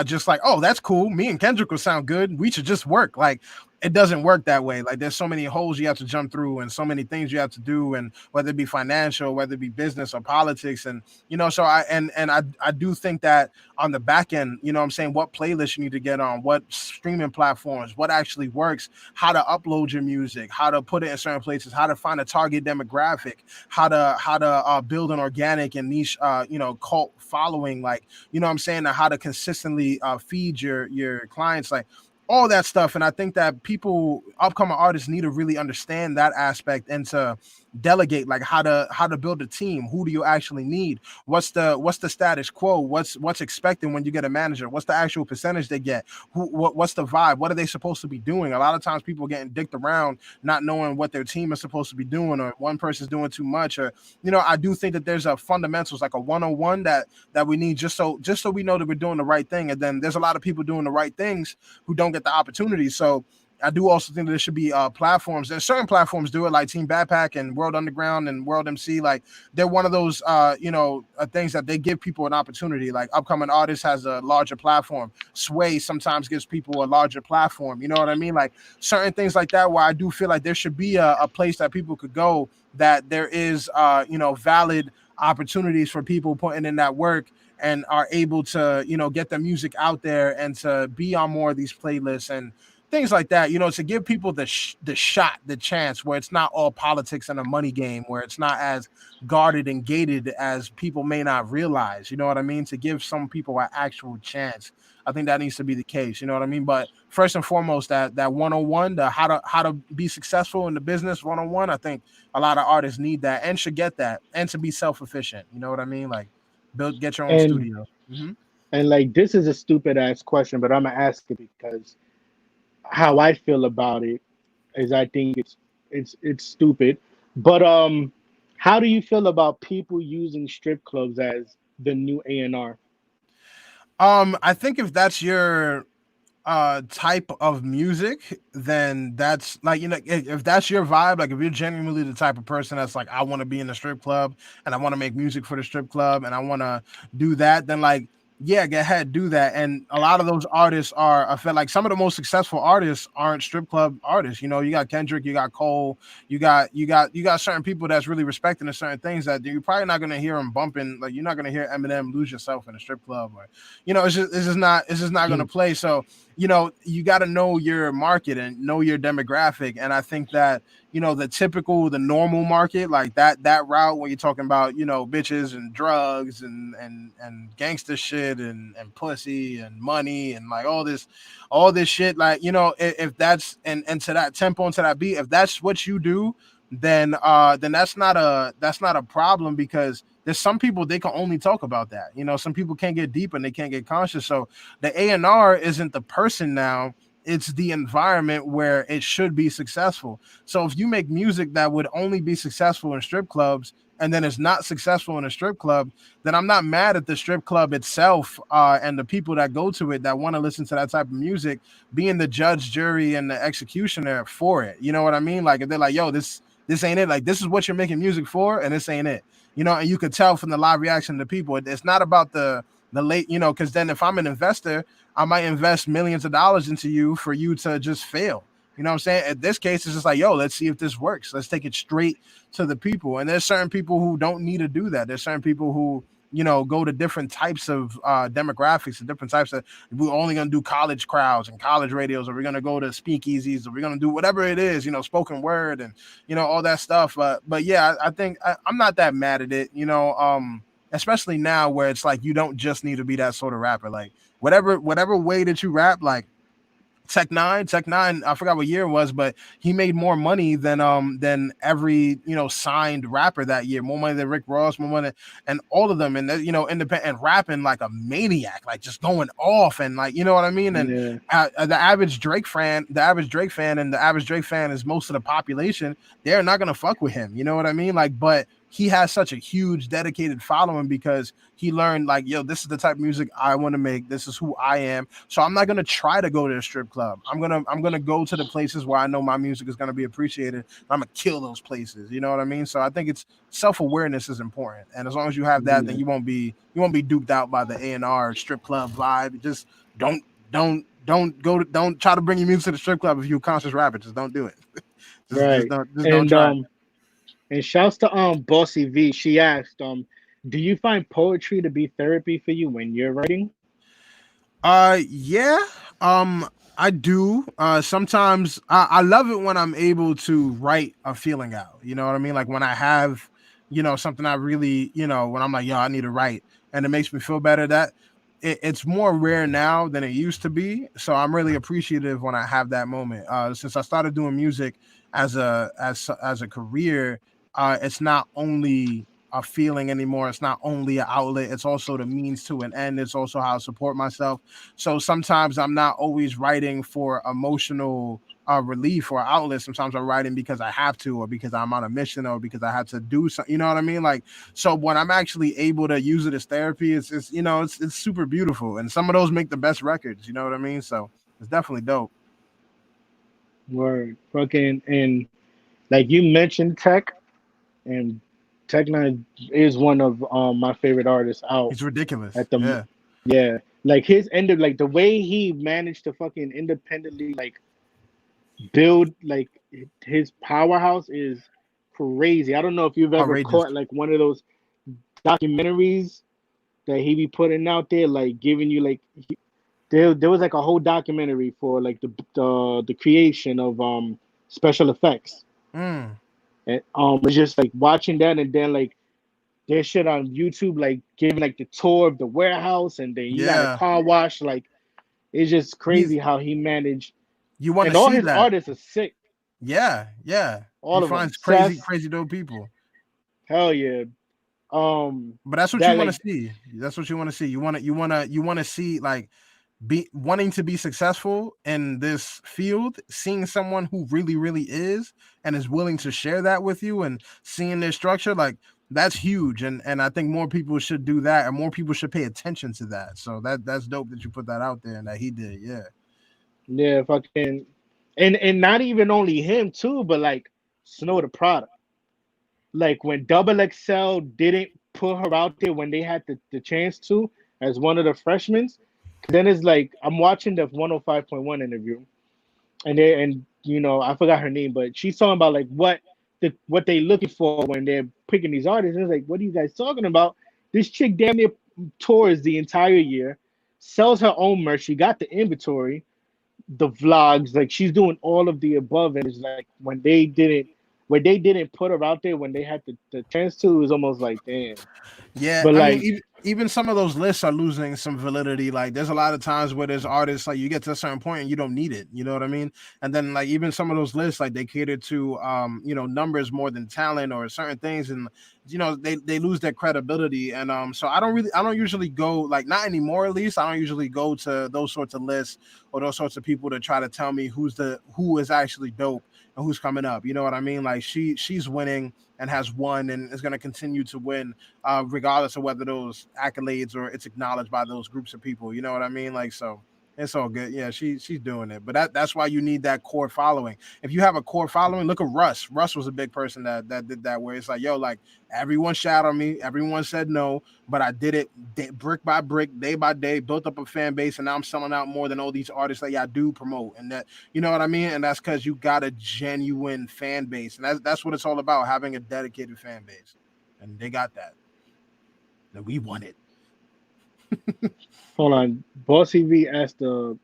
just like, "Oh, that's cool. Me and Kendrick will sound good. We should just work." Like it doesn't work that way. Like there's so many holes you have to jump through and so many things you have to do, and whether it be financial, whether it be business or politics, and so I do think that on the back end, what I'm saying, what playlist you need to get on, what streaming platforms, what actually works, how to upload your music, how to put it in certain places, how to find a target demographic, how to build an organic and niche cult following, like what I'm saying, and how to consistently feed your clients, like all that stuff. And I think that people, upcoming artists, need to really understand that aspect and to delegate, like how to build a team. Who do you actually need? What's the status quo? What's expected when you get a manager? What's the actual percentage they get? What's the vibe? What are they supposed to be doing? A lot of times people getting dicked around, not knowing what their team is supposed to be doing, or one person's doing too much, or I do think that there's a fundamentals, like a 101 that we need, just so we know that we're doing the right thing. And then there's a lot of people doing the right things who don't get the opportunity. So I do also think that there should be platforms, and certain platforms do it, like Team Backpack and World Underground and World MC. Like they're one of those, things that they give people an opportunity. Like upcoming artists has a larger platform. Sway sometimes gives people a larger platform. You know what I mean? Like certain things like that, where I do feel like there should be a place that people could go, that there is, valid opportunities for people putting in that work and are able to, get the music out there and to be on more of these playlists and things like that, to give people the shot, the chance, where it's not all politics and a money game, where it's not as guarded and gated as people may not realize. You know what I mean? To give some people an actual chance. I think that needs to be the case. You know what I mean? But first and foremost, that 101, the how to be successful in the business 101, I think a lot of artists need that and should get that, and to be self-efficient. You know what I mean? Like get your own And studio. like this is a stupid ass question, but I'm gonna ask it because how I feel about it is I think it's stupid. But how do you feel about people using strip clubs as the new A&R? I think if that's your type of music, then that's like, if that's your vibe, like if you're genuinely the type of person that's like, I want to be in the strip club and I want to make music for the strip club and I want to do that, then like yeah, go ahead, do that. And a lot of those artists are, I feel like some of the most successful artists aren't strip club artists. You know, you got Kendrick, you got Cole, you got certain people that's really respecting the certain things that you're probably not gonna hear them bumping. Like you're not gonna hear Eminem lose yourself in a strip club, or it's just not gonna play. So you got to know your market and know your demographic. And I think that the normal market, like that route when you're talking about bitches and drugs and gangster shit and pussy and money and like all this shit, like if that's and to that tempo and to that beat, if that's what you do, then that's not a problem, because there's some people they can only talk about that. Some people can't get deep and they can't get conscious. So the A&R isn't the person now, it's the environment where it should be successful. So if you make music that would only be successful in strip clubs and then it's not successful in a strip club, then I'm not mad at the strip club itself, and the people that go to it that want to listen to that type of music being the judge, jury, and the executioner for it. You know what I mean? Like if they're like, yo, this ain't it. Like this is what you're making music for, and this ain't it. And you could tell from the live reaction to people. It's not about the late, because then if I'm an investor, I might invest millions of dollars into you for you to just fail. You know what I'm saying? At this case, it's just like, yo, let's see if this works. Let's take it straight to the people. And there's certain people who don't need to do that. There's certain people who, go to different types of demographics and different types of, we're only going to do college crowds and college radios, or we're going to go to speakeasies, or we're going to do whatever it is, spoken word and, all that stuff. But yeah, I think I'm not that mad at it, especially now where it's like, you don't just need to be that sort of rapper. Like whatever way that you rap, like Tech Nine, I forgot what year it was, but he made more money than every signed rapper that year. More money than Rick Ross, more money, and all of them, and independent and rapping like a maniac, like just going off, and like what I mean. And Yeah, the average Drake fan, and the average Drake fan is most of the population. They're not gonna fuck with him. You know what I mean? Like, but he has such a huge dedicated following because he learned like, yo, this is the type of music I want to make. This is who I am. So I'm not gonna try to go to a strip club. I'm gonna go to the places where I know my music is gonna be appreciated. I'm gonna kill those places. You know what I mean? So I think it's self-awareness is important. And as long as you have that, then yeah, you won't be duped out by the A&R strip club vibe. Just don't try to bring your music to the strip club if you're a conscious rapper. Just don't do it. just right. don't And try it. and shouts to Bossy V. She asked, do you find poetry to be therapy for you when you're writing? Yeah. I do. Sometimes I love it when I'm able to write a feeling out. You know what I mean? Like when I have, something I really, when I'm like, yo, I need to write, and it makes me feel better. It's more rare now than it used to be. So I'm really appreciative when I have that moment. Since I started doing music as a career, it's not only a feeling anymore. It's not only an outlet. It's also the means to an end. It's also how I support myself. So sometimes I'm not always writing for emotional relief or outlet. Sometimes I'm writing because I have to, or because I'm on a mission, or because I had to do something. You know what I mean? Like, so when I'm actually able to use it as therapy, it's super beautiful. And some of those make the best records. You know what I mean? So it's definitely dope. Word. Fucking, and like you mentioned Tech, and Tech Nine is one of my favorite artists out It's ridiculous. at the Yeah. yeah. Like his end of like the way he managed to fucking independently like build like his powerhouse is crazy. I don't know if you've ever Outrageous. caught like one of those documentaries that he be putting out there, like giving you like there was like a whole documentary for like the creation of special effects. Mm, And it's just like watching that, and then like there's shit on YouTube like giving like the tour of the warehouse, and then you got a yeah. car wash. Like it's just He's crazy how he managed, You want to and all see his that. artists are sick, Yeah, yeah. He all of them. finds crazy, Seth, crazy dope people. hell yeah. But that's what you That want to like see. That's what you want to see. You want to see like be wanting to be successful in this field, seeing someone who really, really is and is willing to share that with you, and seeing their structure, like that's huge. And I think more people should do that, and more people should pay attention to that. So that's dope that you put that out there and that he did. Yeah. yeah, fucking, and not even only him too, but like Snow the product. Like when Double XL didn't put her out there when they had the chance to, as one of the freshmen. Then it's like I'm watching the 105.1 interview, and I forgot her name, but she's talking about like what they looking for when they're picking these artists. And it's like, what are you guys talking about? This chick damn near tours the entire year, sells her own merch. She got the inventory, the vlogs, like she's doing all of the above. And it's like when they didn't put her out there when they had the chance to, it was almost like damn. Yeah, But I mean, like, even some of those lists are losing some validity. Like, there's a lot of times where there's artists like you get to a certain point and you don't need it. You know what I mean? And then like even some of those lists, like they cater to numbers more than talent or certain things, and they lose their credibility. And so I don't usually go, like, not anymore at least. I don't usually go to those sorts of lists or those sorts of people to try to tell me who is actually dope and who's coming up. You know what I mean? Like she's winning and has won and is going to continue to win, regardless of whether those accolades or it's acknowledged by those groups of people. You know what I mean? Like, so it's all good. Yeah, she's doing it, but that's why you need that core following. If you have a core following, look at Russ. Russ was a big person that did that, where it's like, yo, like everyone shouted me, everyone said no, but I did it brick by brick, day by day, built up a fan base, and now I'm selling out more than all these artists that y'all do promote, and that, you know what I mean? And that's because you got a genuine fan base, and that's what it's all about, having a dedicated fan base, and they got that. And we want it. hold on, Bossy V asked a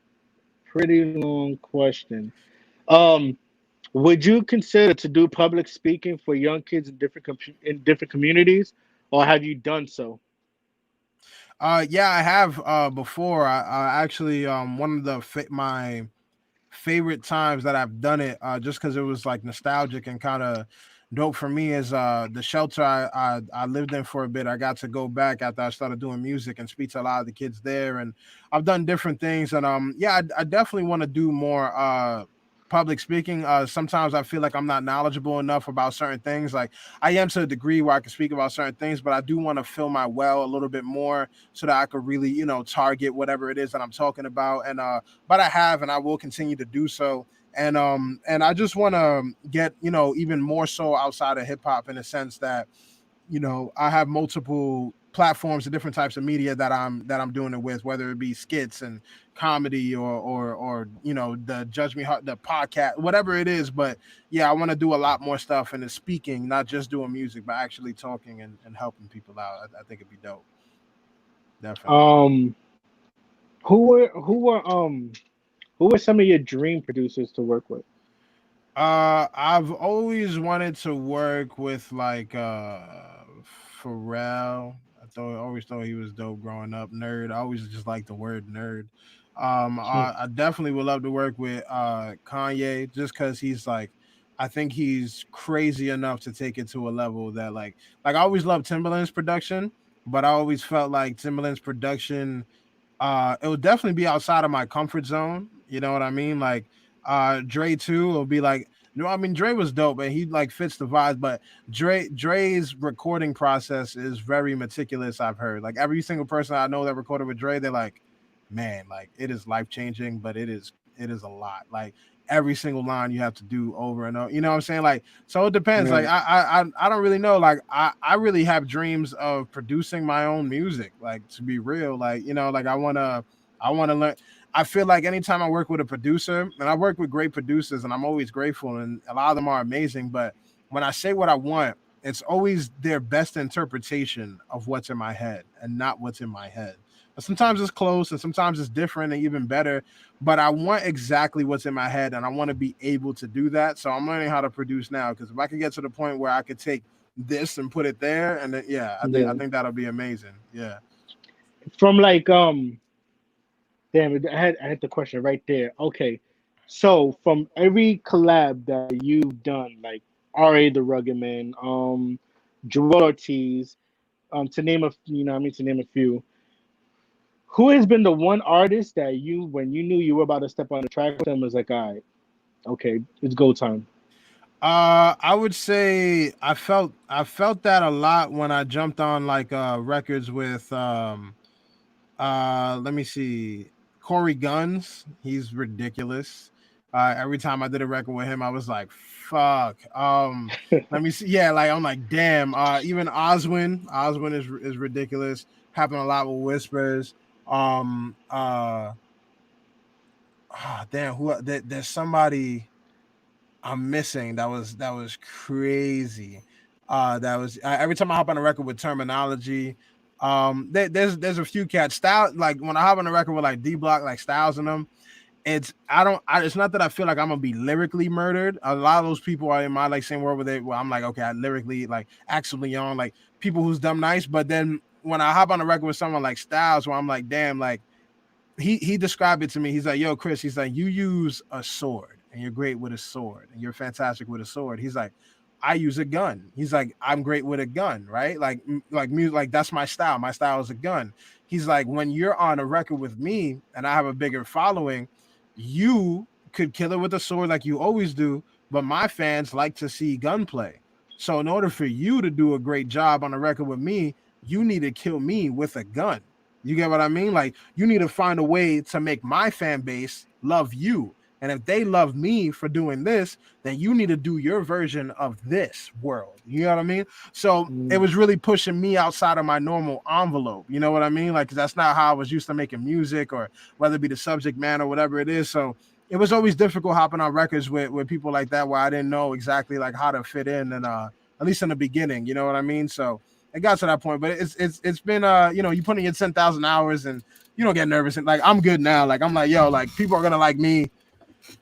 pretty long question. Um, would you consider to do public speaking for young kids in different communities, or have you done so? Yeah, I have before. I actually one of my favorite times that I've done it, just because it was like nostalgic and kind of dope for me, is the shelter I lived in for a bit. I got to go back after I started doing music and speak to a lot of the kids there, and I've done different things. And yeah, I definitely want to do more public speaking. Sometimes I feel like I'm not knowledgeable enough about certain things. Like, I am to a degree where I can speak about certain things, but I do want to fill my well a little bit more so that I could really, target whatever it is that I'm talking about. And but I have, and I will continue to do so. And I just want to get, even more so outside of hip hop, in a sense that, I have multiple platforms and different types of media that I'm doing it with, whether it be skits and comedy or the Judge Me Hot, the podcast, whatever it is. But yeah, I want to do a lot more stuff, and it's speaking, not just doing music, but actually talking and helping people out. I think it'd be dope. Definitely. Um, who were some of your dream producers to work with? I've always wanted to work with like Pharrell. Always thought he was dope growing up. Nerd. I always just like the word nerd. I definitely would love to work with Kanye, just because he's like, I think he's crazy enough to take it to a level that, like I always loved Timberland's production, but I always felt like Timberland's production, it would definitely be outside of my comfort zone. You know what I mean? Like Dre too will be like, no, I mean Dre was dope and he like fits the vibes, but Dre's recording process is very meticulous. I've heard, like, every single person I know that recorded with Dre, they're like, man, like it is life changing, but it is a lot. Like every single line you have to do over and over. You know what I'm saying? Like, so it depends. Like Right. I don't really know. Like I really have dreams of producing my own music. Like, to be real, like, like I wanna learn. I feel like anytime I work with a producer, and I work with great producers, and I'm always grateful, and a lot of them are amazing. But when I say what I want, it's always their best interpretation of what's in my head and not what's in my head. But sometimes it's close and sometimes it's different and even better. But I want exactly what's in my head, and I want to be able to do that. So I'm learning how to produce now, because if I could get to the point where I could take this and put it there, and then, yeah, I Yeah. think that'll be amazing. Yeah. From like damn it, I had the question right there. Okay. So from every collab that you've done, like R.A. the Rugged Man, Joel Ortiz, to name a I mean to name a few, who has been the one artist that you, when you knew you were about to step on the track with them, was like, all right, okay, it's go time. I would say I felt that a lot when I jumped on like records with let me see. Corey Guns, he's ridiculous. Every time I did a record with him, I was like, fuck. Let me see. Yeah, like I'm like, damn. Even Oswin is ridiculous. happened a lot with Whispers. Damn, there's somebody I'm missing that was crazy. That was every time I hop on a record with Terminology. There's a few cats style like when I hop on a record with like D Block like Styles and them. It's not that I feel like I'm gonna be lyrically murdered. A lot of those people are in my like same world with it. Where I'm like, okay, I lyrically like Axel Leon, like people who's dumb nice. But then when I hop on a record with someone like Styles, where I'm like, damn, like he described it to me. He's like, yo, Chris, he's like, you use a sword and you're great with a sword and you're fantastic with a sword. He's like, I use a gun. He's like, I'm great with a gun, right? Like music, like that's my style. My style is a gun. He's like, when you're on a record with me and I have a bigger following, you could kill it with a sword like you always do, but my fans like to see gunplay. So in order for you to do a great job on a record with me, you need to kill me with a gun. You get what I mean? Like you need to find a way to make my fan base love you. And if they love me for doing this, then you need to do your version of this world. You know what I mean? So it Mm. was really pushing me outside of my normal envelope. You know what I mean? Like, 'cause that's not how I was used to making music or whether it be the subject matter or whatever it is. So it was always difficult hopping on records with people like that where I didn't know exactly like how to fit in and at least in the beginning, you know what I mean? So it got to that point, but it's been you put in your 10,000 hours and you don't get nervous and like I'm good now. Like I'm like, yo, like people are gonna like me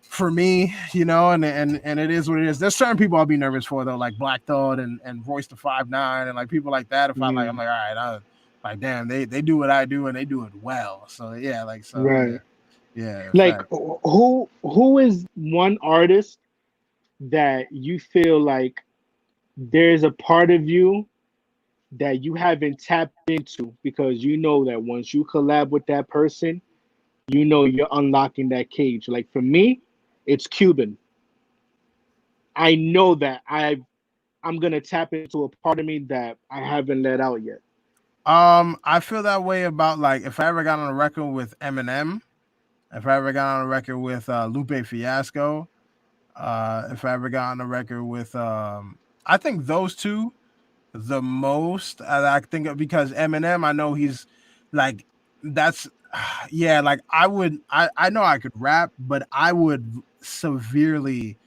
for me, and it is what it is. There's certain people I'll be nervous for though, like Black Thought and Royce the 5'9" and like people like that. If I like, I'm Mm. like, all right, like damn, they do what I do and they do it well. So yeah, like so yeah, Right. yeah, Like fact. who is one artist that you feel like there's a part of you that you haven't tapped into because you know that once you collab with that person, you know you're unlocking that cage. Like for me, it's Cuban. I know that I'm gonna tap into a part of me that I haven't let out yet. I feel that way about like if I ever got on a record with Eminem, if I ever got on a record with Lupe Fiasco, if I ever got on a record with I think those two the most. I think because Eminem, I know he's like that's yeah, like I know I could rap, but I would severely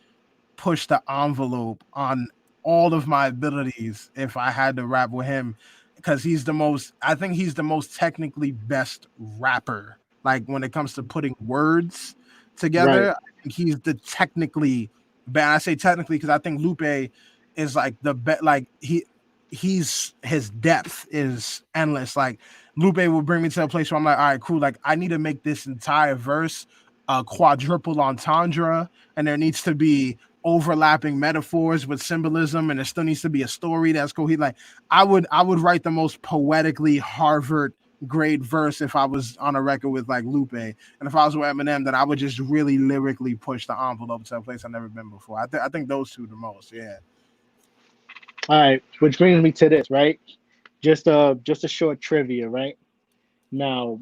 push the envelope on all of my abilities if I had to rap with him because I think he's the most technically best rapper. Like when it comes to putting words together, Right, I think he's the technically bad. I say technically because I think Lupe is like the best. Like he's his depth is endless. Like Lupe will bring me to a place where I'm like, all right, cool. Like I need to make this entire verse a quadruple entendre, and there needs to be overlapping metaphors with symbolism, and there still needs to be a story that's cool. He like I would write the most poetically Harvard grade verse if I was on a record with like Lupe, and if I was with Eminem, then I would just really lyrically push the envelope to a place I've never been before. I think those two the most. Yeah. all right, which brings me to this, right? Just a short trivia, right? Now,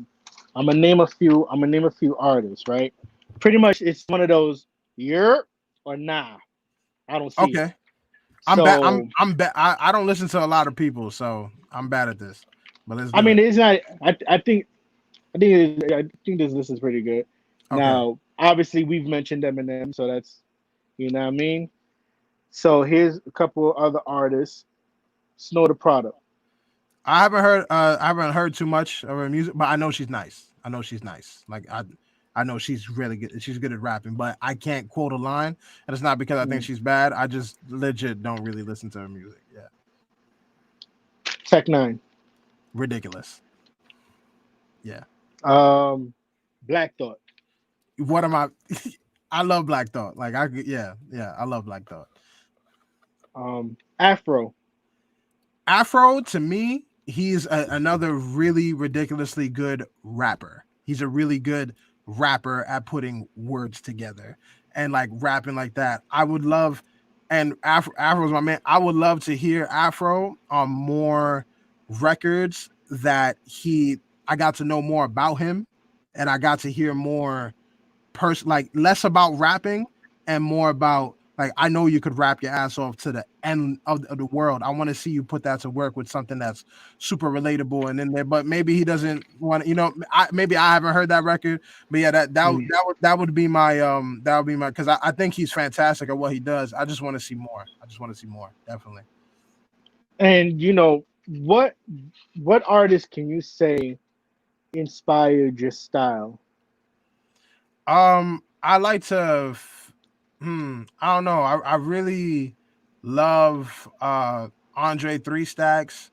I'm gonna name a few artists, right? Pretty much it's one of those yeah or nah. I don't see it. Okay. I'm bad. I'm So I'm bad. I don't listen to a lot of people, so I'm bad at this. But let's I do mean it. it's not I think this list is pretty good. Okay. Now, obviously we've mentioned Eminem, so that's you know what I mean? So here's a couple of other artists. Snow the Product. I haven't heard too much of her music, but I know she's nice. I know she's nice. Like I know she's really good. She's good at rapping, but I can't quote a line, and it's not because I think Mm. she's bad. I just legit don't really listen to her music. Yeah, Tech Nine. ridiculous. Yeah. Um, Black Thought. What am I? I love Black Thought. Like yeah. I love Black Thought. Afro. Afro to me, he's another really ridiculously good rapper. He's a really good rapper at putting words together and like rapping like that. I would love, and Afro's my man. I would love to hear Afro on more records that I got to know more about him and I got to hear more like less about rapping and more about Like I know you could rap your ass off to the end of the world. I want to see you put that to work with something that's super relatable and in there. But maybe he doesn't want, maybe I haven't heard that record. But yeah, Mm. that would be my that would be my, because I think he's fantastic at what he does. I just want to see more. I just want to see more. Definitely. And what artist can you say inspired your style? I like to, I don't know. I really love Andre Three Stacks.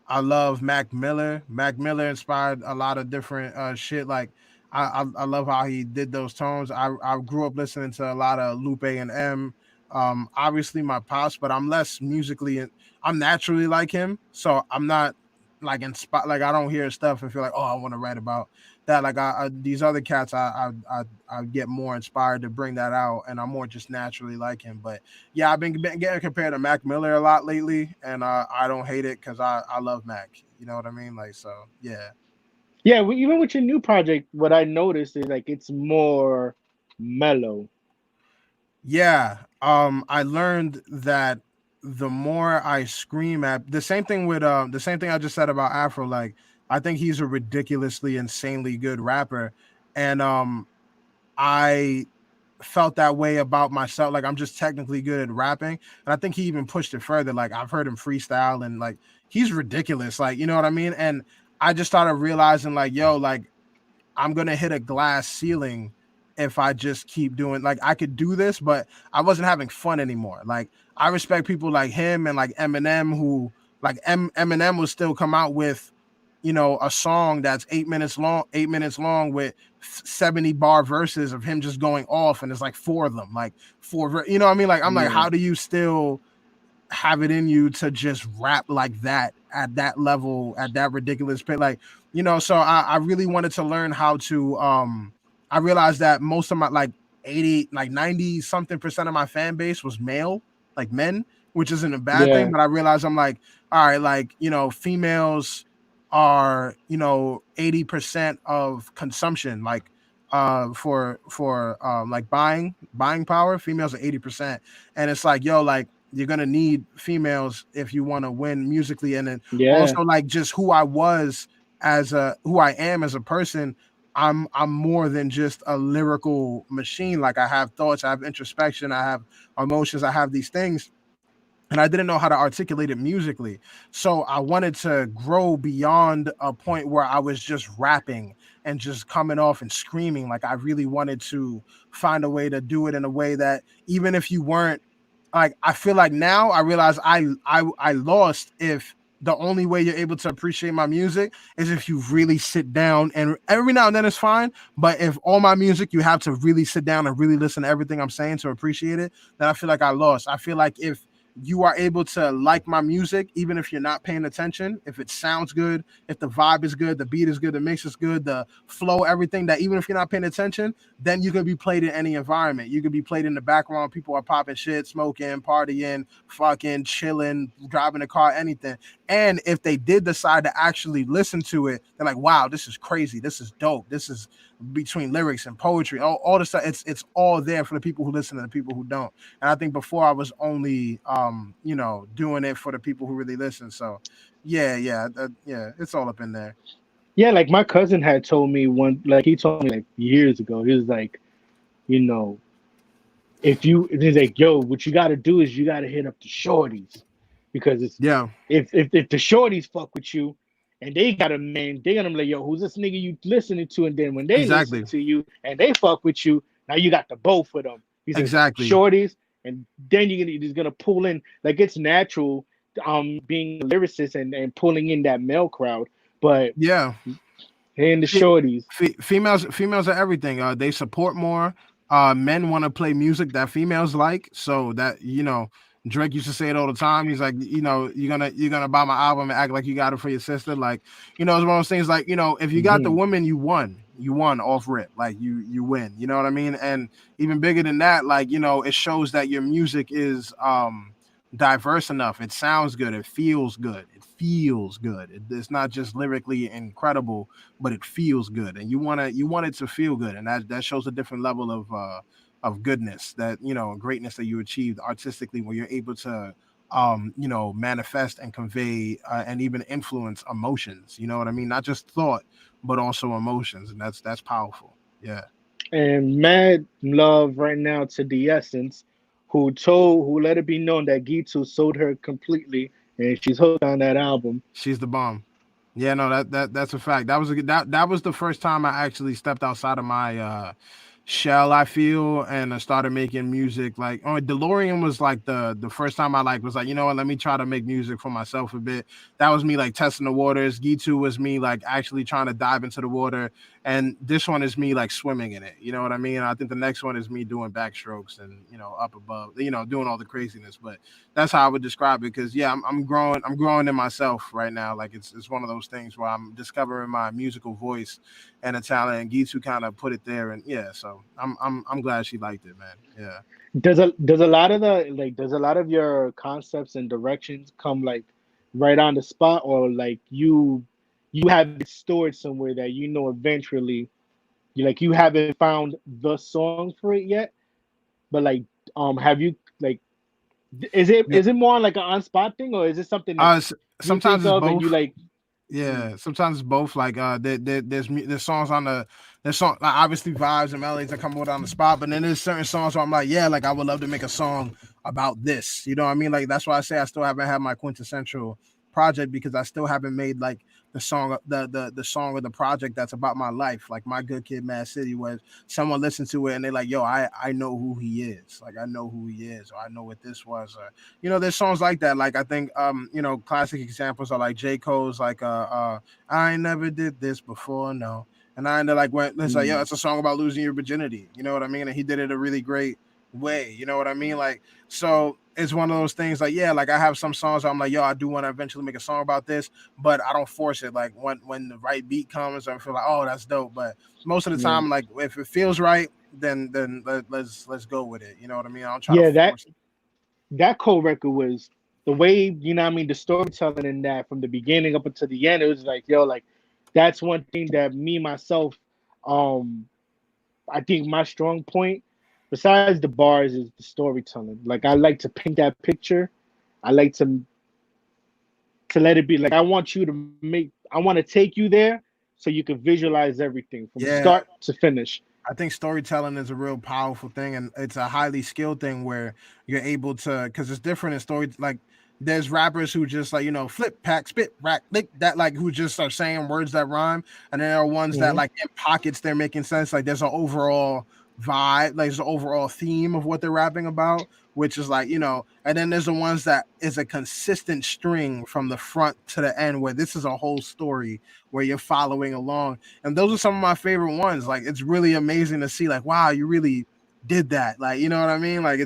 I love Mac Miller. Mac Miller inspired a lot of different shit. Like I love how he did those tones. I grew up listening to a lot of Lupe and M. Obviously my pops, but I'm less musically. I'm naturally like him, so I'm not like inspired. Like I don't hear stuff and feel like, oh, I want to write about that. Like these other cats, I get more inspired to bring that out, and I'm more just naturally like him. But yeah, been getting compared to Mac Miller a lot lately, and I don't hate it because I love Mac. You know what I mean? Like so, yeah, Yeah, even with your new project, what I noticed is like it's more mellow. yeah. I learned that the more I scream at the same thing I just said about Afro. Like I think he's a ridiculously, insanely good rapper, and I felt that way about myself. Like I'm just technically good at rapping. And I think he even pushed it further. Like I've heard him freestyle and like he's ridiculous. Like, you know what I mean? And I just started realizing like, yo, like I'm gonna hit a glass ceiling if I just keep doing like I could do this, but I wasn't having fun anymore. Like I respect people like him and like Eminem who like Eminem will still come out with a song that's 8 minutes long with 70 bar verses of him just going off, and it's like four of them, like you know what I mean? Like I'm like, Yeah, how do you still have it in you to just rap like that at that level, at that ridiculous pit? Like, so I really wanted to learn how to I realized that most of my like 80, like 90 something percent of my fan base was male, like men, which isn't a bad thing. yeah, But I realized I'm like, all right, like, females are, 80% of consumption, like for like buying power, females are 80%. And it's like, yo, like you're gonna need females if you want to win musically. And then yeah, also like just who I am as a person. I'm more than just a lyrical machine. Like I have thoughts, I have introspection, I have emotions, I have these things, and I didn't know how to articulate it musically. So I wanted to grow beyond a point where I was just rapping and just coming off and screaming. Like I really wanted to find a way to do it in a way that even if you weren't like, I feel like now I realize I lost if the only way you're able to appreciate my music is if you really sit down, and every now and then it's fine, but if all my music you have to really sit down and really listen to everything I'm saying to appreciate it, then I feel like I lost. I feel like if you are able to like my music, even if you're not paying attention, if it sounds good, if the vibe is good, the beat is good, the mix is good, the flow, everything, that even if you're not paying attention, then you can be played in any environment. You can be played in the background. People are popping shit, smoking, partying, fucking, chilling, driving a car, anything. And if they did decide to actually listen to it, they're like, wow, this is crazy. This is dope. This is between lyrics and poetry, all the stuff. It's all there for the people who listen and the people who don't. And I think before I was only doing it for the people who really listen. So yeah, it's all up in there. yeah. Like my cousin had told me one, like he told me like years ago. He was like, you know, if you, he's like, yo, what you got to do is you got to hit up the shorties because it's Yeah, if the shorties fuck with you and they got a man, they gonna be like, yo, who's this nigga you listening to? And then when they listen exactly. to you and they fuck with you, now you got the both of them. He says Exactly. shorties, and then you're just gonna pull in like it's natural, being a lyricist and pulling in that male crowd, but Yeah. in the shorties, Females are everything. They support more. Men want to play music that females like. So that Drake used to say it all the time. He's like, you're gonna buy my album and act like you got it for your sister. Like, it's one of those things. Like, if you got the hmm woman, you won. You won off rip. Like you win. You know what I mean? And even bigger than that, like it shows that your music is diverse enough. It sounds good. It feels good. It feels good. It's not just lyrically incredible, but it feels good, and you want it to feel good, and that shows a different level of goodness, that greatness that you achieved artistically, where you're able to manifest and convey and even influence emotions. You know what I mean? Not just thought, but also emotions, and that's powerful. Yeah. And mad love right now to the Essence, who let it be known that Gitu sold her completely, and she's hooked on that album. She's the bomb. Yeah, no, that's a fact. That was the first time I actually stepped outside of my shell, I feel, and I started making music. Like, oh, DeLorean was like the first time I was like, you know what, let me try to make music for myself a bit. That was me like testing the waters. Gitu was me like actually trying to dive into the water, and this one is me like swimming in it. You know what I mean? I think the next one is me doing backstrokes and up above, doing all the craziness. But that's how I would describe it, because yeah, I'm growing. I'm growing in myself right now. Like it's one of those things where I'm discovering my musical voice and a talent, and Gitu kind of put it there. And yeah, so I'm glad she liked it, man. Yeah. Does a lot of does a lot of your concepts and directions come like right on the spot, or like you have it stored somewhere that eventually you haven't found the song for it yet, but have you like Yeah. is it more like an on spot thing, or is it something that you Sometimes think it's of and both. you like? Mm, Yeah, sometimes it's both. Like there's songs on there's song like obviously vibes and melodies that come with on the spot, but then there's certain songs where I'm like, yeah, like I would love to make a song about this. You know what I mean? Like that's why I say I still haven't had my quintessential project, because I still haven't made like the song or the project that's about my life. Like My Good Kid, Mad City, where someone listens to it and they're like, yo, I know who he is. Like I know who he is, or I know what this was, or there's songs like that. Like I think classic examples are like J. Cole's like I ain't never did this before, no. And I ended like went it's like, yo, mm. it's a song about losing your virginity. You know what I mean? And he did it a really great way. You know what I mean? Like, so it's one of those things like, yeah, like I have some songs I'm like, yo, I do want to eventually make a song about this, but I don't force it. Like when the right beat comes, I feel like, oh, that's dope. But most of the Yeah, time, like if it feels right, then let's go with it. You know what I mean? I don't try to yeah. That force it. that Cole record was the way the storytelling in that from the beginning up until the end. It was like yo, like that's one thing that me myself, um, I think my strong point, besides the bars, is the storytelling. Like I like to paint that picture. I like to let it be. Like I want to take you there so you can visualize everything from Yeah, start to finish. I think storytelling is a real powerful thing, and it's a highly skilled thing where you're able to, because it's different in story. Like there's rappers who just like flip, pack, spit, rack, lick, that like who just are saying words that rhyme, and then there are ones that Hmm. like in pockets they're making sense. Like there's an overall vibe, like there's an overall theme of what they're rapping about, which is like and then there's the ones that is a consistent string from the front to the end, where this is a whole story where you're following along, and those are some of my favorite ones. Like it's really amazing to see, like, wow, you really did that. Like, you know what I mean? Like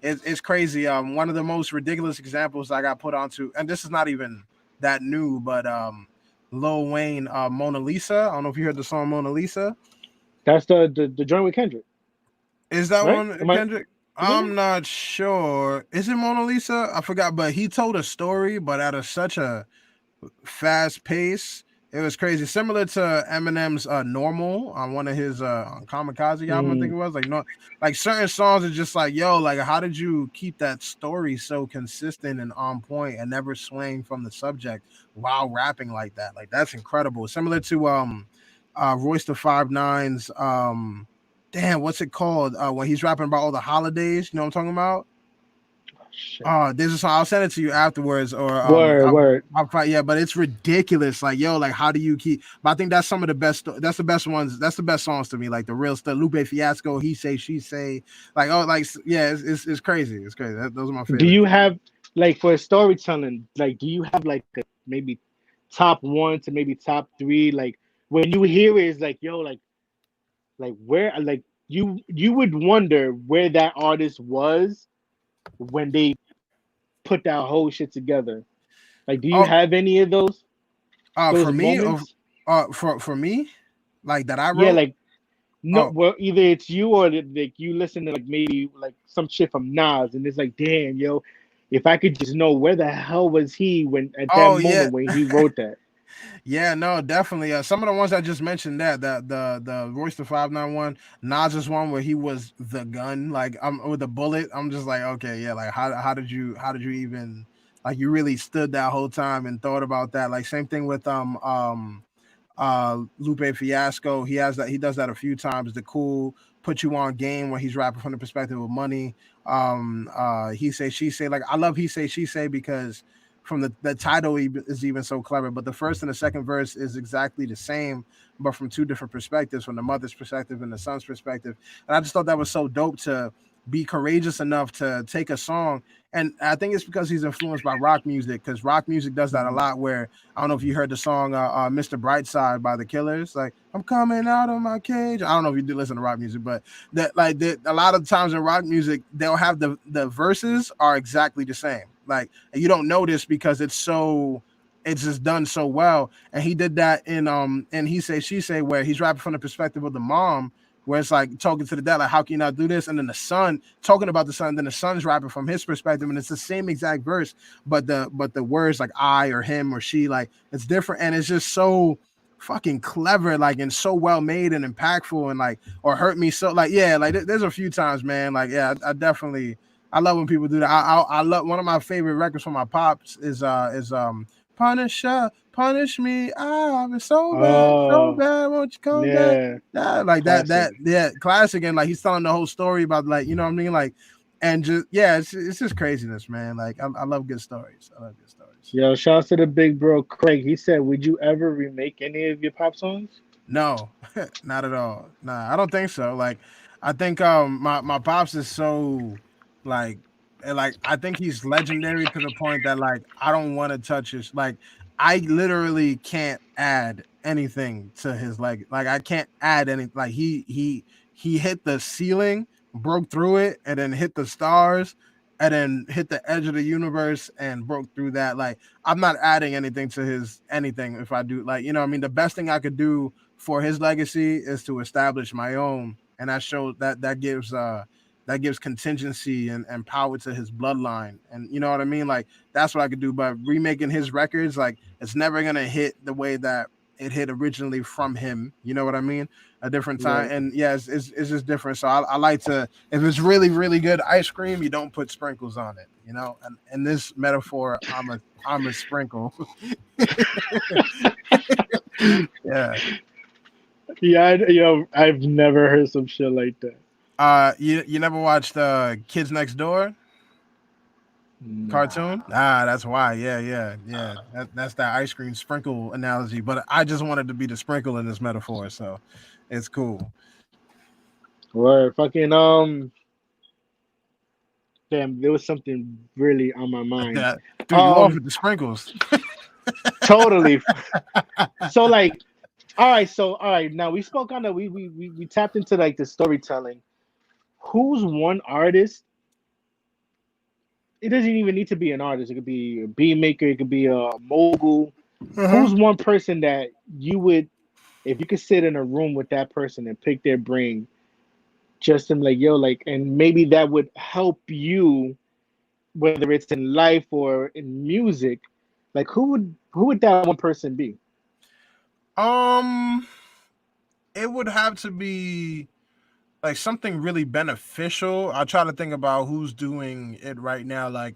it's crazy. One of the most ridiculous examples I got put onto, and this is not even that new, but Lil Wayne, Mona Lisa. I don't know if you heard the song Mona Lisa. That's the joint with Kendrick, Is that right? one Am I? Kendrick? Is it? I'm not sure. Is it Mona Lisa? I forgot, but he told a story, but at such a fast pace. It was crazy, similar to Eminem's "Normal" on one of his Kamikaze album. I think Mm. it was like no, like certain songs are just like, yo, like how did you keep that story so consistent and on point and never swaying from the subject while rapping like that? Like that's incredible. Similar to Royce the 5 Nines. Damn, what's it called? When he's rapping about all the holidays, you know what I'm talking about? Shit. There's a song. I'll send it to you afterwards, or Word, word. I'll find. Yeah, but it's ridiculous. Like, yo, like, how do you keep? But I think that's some of the best. That's the best ones. That's the best songs to me. Like the real stuff. Lupe Fiasco, He Say, She Say. Like, oh, like, yeah, it's crazy. It's crazy. Those are my Do favorite you things. have like for storytelling? Like, do you have like a maybe top one to maybe top three? Like when you hear it, it's like yo, like where like you would wonder where that artist was when they put that whole shit together. Like, do you Oh, have any of those for me, or moments? for me, like that I Yeah, wrote. like no, Oh, well, either it's you or like you listen to like maybe like some shit from Nas, and it's like, damn, yo, if I could just know where the hell was he when at that oh yeah. moment when he wrote that. Yeah, no, definitely. Some of the ones I just mentioned, that the Royce the 591, Nas's one where he was the gun, like I'm with the bullet. I'm just like, okay, yeah, like how did you even, like, you really stood that whole time and thought about that? Like same thing with Lupe Fiasco. He does that a few times. The cool put you on game where he's rapping from the perspective of money. He say she say, like I love he say she say because from the title is even so clever, but the first and the second verse is exactly the same, but from two different perspectives, from the mother's perspective and the son's perspective. And I just thought that was so dope to be courageous enough to take a song. And I think it's because he's influenced by rock music, because rock music does that a lot. Where I don't know if you heard the song "Mr. Brightside" by the Killers. Like, I'm coming out of my cage. I don't know if you do listen to rock music, but a lot of times in rock music, they'll have the verses are exactly the same. Like, and you don't notice because it's just done so well. And he did that in He Say She Say, where he's rapping from the perspective of the mom, where it's like talking to the dad, like, how can you not do this? And then the son talking about the son, then the son's rapping from his perspective, and it's the same exact verse, but the words like I or him or she, like it's different, and it's just so fucking clever, like, and so well made and impactful, and like, or hurt me so, like, yeah, like there's a few times, man, like, yeah, I definitely, I love when people do that. I love, one of my favorite records from my pops is Punisher, punish me. I've been so Oh, bad. Won't you come back? yeah, Yeah, like classic. yeah, classic. And like he's telling the whole story about, like, you know what I mean? Like, and just, yeah, it's just craziness, man. Like, I love good stories. I love good stories. Yo, shouts to the big bro Craig. He said, "Would you ever remake any of your pop songs?" No, not at all. Nah, I don't think so. Like, I think my pops is so, like, like, I think he's legendary to the point that, like, I don't want to touch his, like, I literally can't add anything to his, like I can't add any, like, he hit the ceiling, broke through it, and then hit the stars, and then hit the edge of the universe and broke through that. Like, I'm not adding anything to his anything. If I do, like, you know what I mean, the best thing I could do for his legacy is to establish my own, and that shows that gives contingency and power to his bloodline, and you know what I mean, like, that's what I could do. But remaking his records, like, it's never gonna hit the way that it hit originally from him, you know what I mean, a different time. Right. And yeah, it's just different. So I like to, if it's really really good ice cream, you don't put sprinkles on it, you know. And in this metaphor, I'm a sprinkle. Yeah. Yeah, I've never heard some shit like that. You never watched Kids Next Door cartoon? Nah. Ah, that's why. Yeah, yeah, yeah. That's that ice cream sprinkle analogy. But I just wanted to be the sprinkle in this metaphor, so it's cool. Word. Fucking damn, there was something really on my mind. That threw you off Um, with the sprinkles. totally. So like, all right. Now we spoke on the we tapped into like the storytelling. Who's one artist? It doesn't even need to be an artist. It could be a beat maker. It could be a mogul. Uh-huh. Who's one person that you would, if you could sit in a room with that person and pick their brain, just in like yo, like, and maybe that would help you, whether it's in life or in music. Like, who would that one person be? Um, it would have to be like something really beneficial. I try to think about who's doing it right now. Like,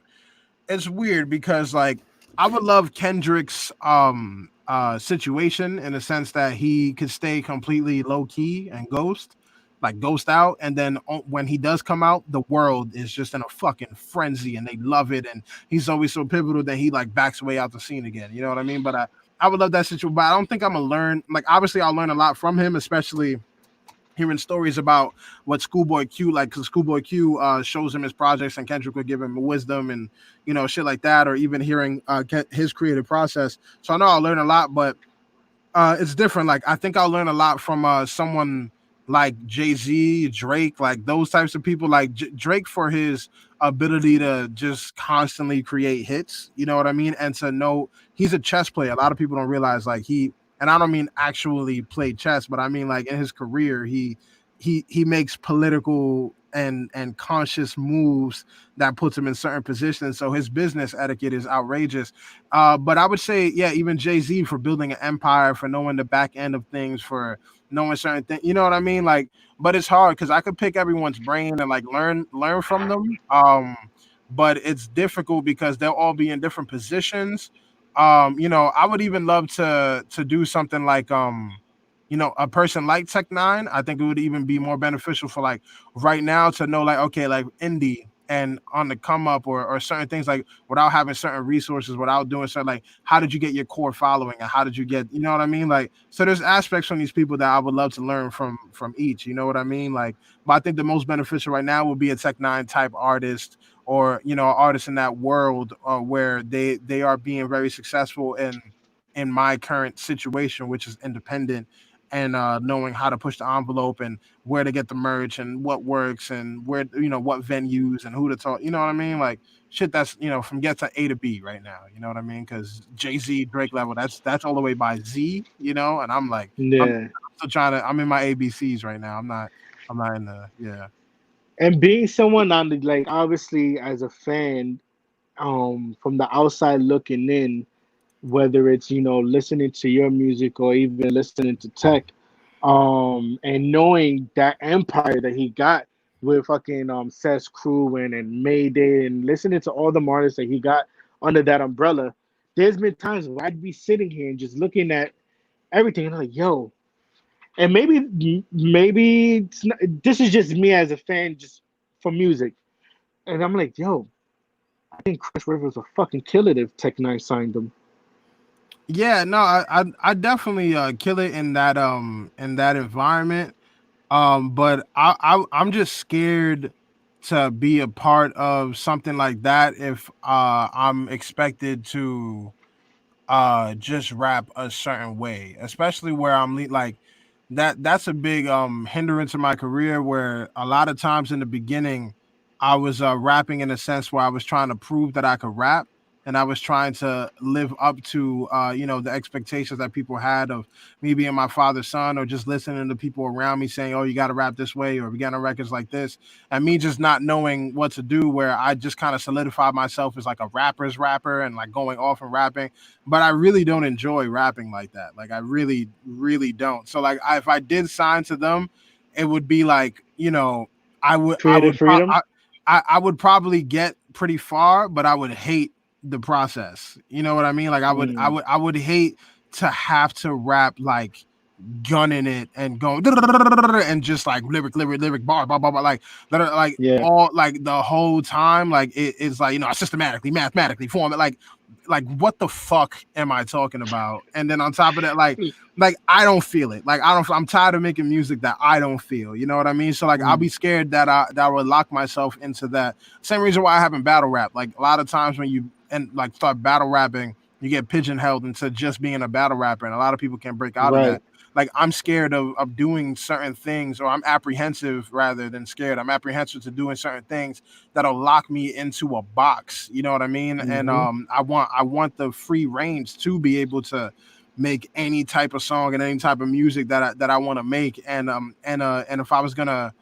it's weird because, like, I would love Kendrick's situation in the sense that he could stay completely low key and ghost out, and then when he does come out, the world is just in a fucking frenzy and they love it, and he's always so pivotal that he like backs away out the scene again. You know what I mean? But I would love that situation, but I don't think I'm gonna learn, like, obviously I'll learn a lot from him, especially hearing stories about what Schoolboy Q, like, because Schoolboy Q shows him his projects and Kendrick would give him wisdom and, you know, shit like that, or even hearing his creative process. So I know I'll learn a lot, but it's different. Like, I think I'll learn a lot from someone like Jay-Z, Drake, like those types of people. Like Drake, for his ability to just constantly create hits, you know what I mean, and to know he's a chess player. A lot of people don't realize, like, and I don't mean actually play chess, but I mean like in his career, he makes political and conscious moves that puts him in certain positions. So his business etiquette is outrageous. But I would say, yeah, even Jay-Z for building an empire, for knowing the back end of things, for knowing certain things. You know what I mean? Like, but it's hard because I could pick everyone's brain and like learn from them. But it's difficult because they'll all be in different positions. I would even love to do something like a person like Tech Nine. I think it would even be more beneficial for like right now to know like okay, like indie and on the come up or certain things like without having certain resources, without doing certain like how did you get your core following and how did you get you know what I mean? Like so there's aspects from these people that I would love to learn from each, you know what I mean? Like but I think the most beneficial right now would be a Tech Nine type artist or artists in that world where they are being very successful in my current situation, which is independent and knowing how to push the envelope and where to get the merch and what works and where what venues and who to talk. You know what I mean? Like shit that's from get to A to B right now. You know what I mean? Because Jay-Z Drake level that's all the way by Z. And I'm like I'm Yeah. still trying to. I'm in my ABCs right now. I'm not in the yeah. And being someone on the like obviously as a fan, from the outside looking in, whether it's listening to your music or even listening to Tech, and knowing that empire that he got with fucking Seth's crew and Mayday and listening to all the artists that he got under that umbrella, there's been times where I'd be sitting here and just looking at everything and I'm like, yo, and maybe this is just me as a fan just for music, and I'm like, yo, I think Chris Rivers will fucking kill it if Tech Nine signed him. Yeah, no, I definitely kill it in that environment. But I'm just scared to be a part of something like that if I'm expected to just rap a certain way, especially where like that's a big hindrance in my career where a lot of times in the beginning I was rapping in a sense where I was trying to prove that I could rap and I was trying to live up to the expectations that people had of me being my father's son or just listening to people around me saying, oh, you got to rap this way or we got on records like this, and me just not knowing what to do, where I just kind of solidified myself as like a rapper's rapper and like going off and rapping. But I really don't enjoy rapping like that. Like I really, really don't. So like if I did sign to them, it would be like I Creative would freedom. I would probably get pretty far, but I would hate the process. You know what I mean? Like Mm, I would hate to have to rap like gunning it and going and just like lyric bar like yeah. all like the whole time like it's like systematically mathematically form it like what the fuck am I talking about? And then on top of that like I don't feel it. Like I'm tired of making music that I don't feel. You know what I mean? So like I'll Mm, be scared that I would lock myself into that. Same reason why I haven't battle rap. Like a lot of times when you and like start battle rapping, you get pigeonholed into just being a battle rapper, and a lot of people can break out of right. that. Like I'm scared of doing certain things, or I'm apprehensive rather than scared. I'm apprehensive to doing certain things that'll lock me into a box. You know what I mean? And Hmm. I want the free range to be able to make any type of song and any type of music that I want to make. And if I was gonna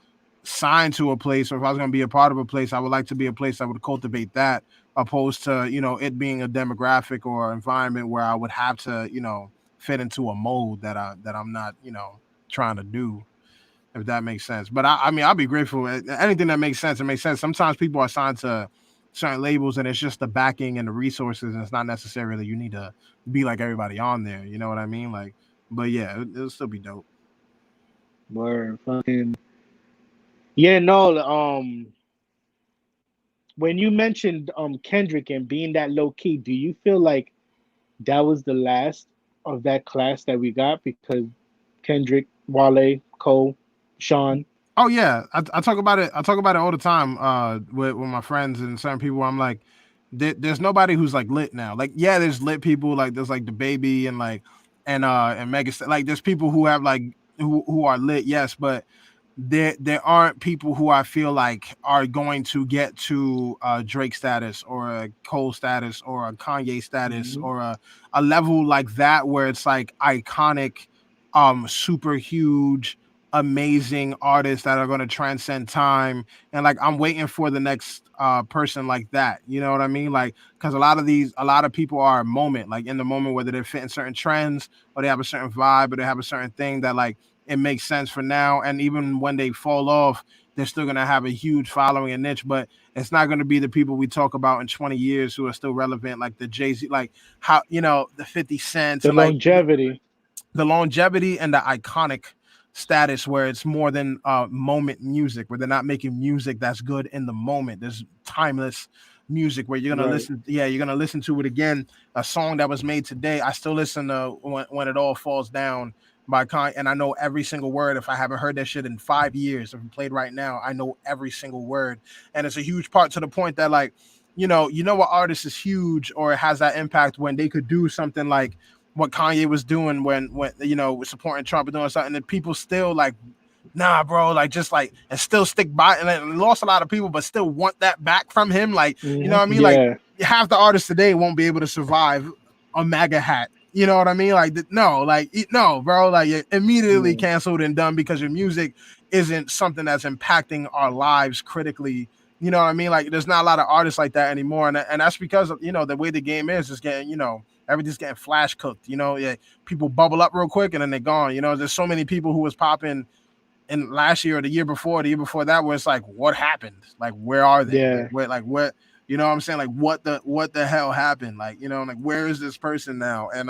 sign to a place or if I was gonna be a part of a place, I would like to be a place that would cultivate that opposed to it being a demographic or environment where I would have to fit into a mold that I'm not trying to do, if that makes sense. But I mean, I'll be grateful. Anything that makes sense, it makes sense. Sometimes people are signed to certain labels and it's just the backing and the resources, and it's not necessarily you need to be like everybody on there. You know what I mean? Like, but yeah, it'll still be dope. Word. Fucking. Yeah. No. When you mentioned Kendrick and being that low key, do you feel like that was the last of that class that we got because Kendrick, Wale, Cole, Sean. Oh yeah, I talk about it. I talk about it all the time with my friends and certain people. I'm like, there's nobody who's like lit now. Like yeah, there's lit people. Like there's like the baby and like and Mega. Like there's people who have like who are lit. Yes, but there aren't people who I feel like are going to get to Drake status or a Cole status or a Kanye status Hmm. or a level like that where it's like iconic, super huge, amazing artists that are going to transcend time. And like I'm waiting for the next person like that, you know what I mean? Like, because a lot of people are a moment, like in the moment, whether they're fitting certain trends or they have a certain vibe or they have a certain thing that like it makes sense for now. And even when they fall off, they're still going to have a huge following and niche, but it's not going to be the people we talk about in 20 years who are still relevant, like the Jay-Z, like how, the 50 cents The and like longevity. the longevity and the iconic status where it's more than moment music, where they're not making music that's good in the moment. There's timeless music where you're gonna Right. listen, yeah, you're gonna listen to it again. A song that was made today, I still listen to when it all falls down by and I know every single word. If I haven't heard that shit in 5 years, if it played right now, I know every single word. And it's a huge part to the point that like, what artist is huge or it has that impact when they could do something like what Kanye was doing when supporting Trump and doing something, and people still like, nah, bro, like just like and still stick by and it lost a lot of people, but still want that back from him. Like, you know what I mean? Like Yeah. half the artists today won't be able to survive a MAGA hat. You know what I mean? Like no, no, bro, like you're immediately No. canceled and done because your music isn't something that's impacting our lives critically. You know what I mean? Like there's not a lot of artists like that anymore, and that's because of the way the game is getting everything's getting flash cooked. Yeah, people bubble up real quick and then they're gone. There's so many people who was popping in last year or the year before that, where it's like, what happened? Like, where are they? Like, Yeah. where, like, what? You know what I'm saying? Like, what the hell happened? Like, like, where is this person now? And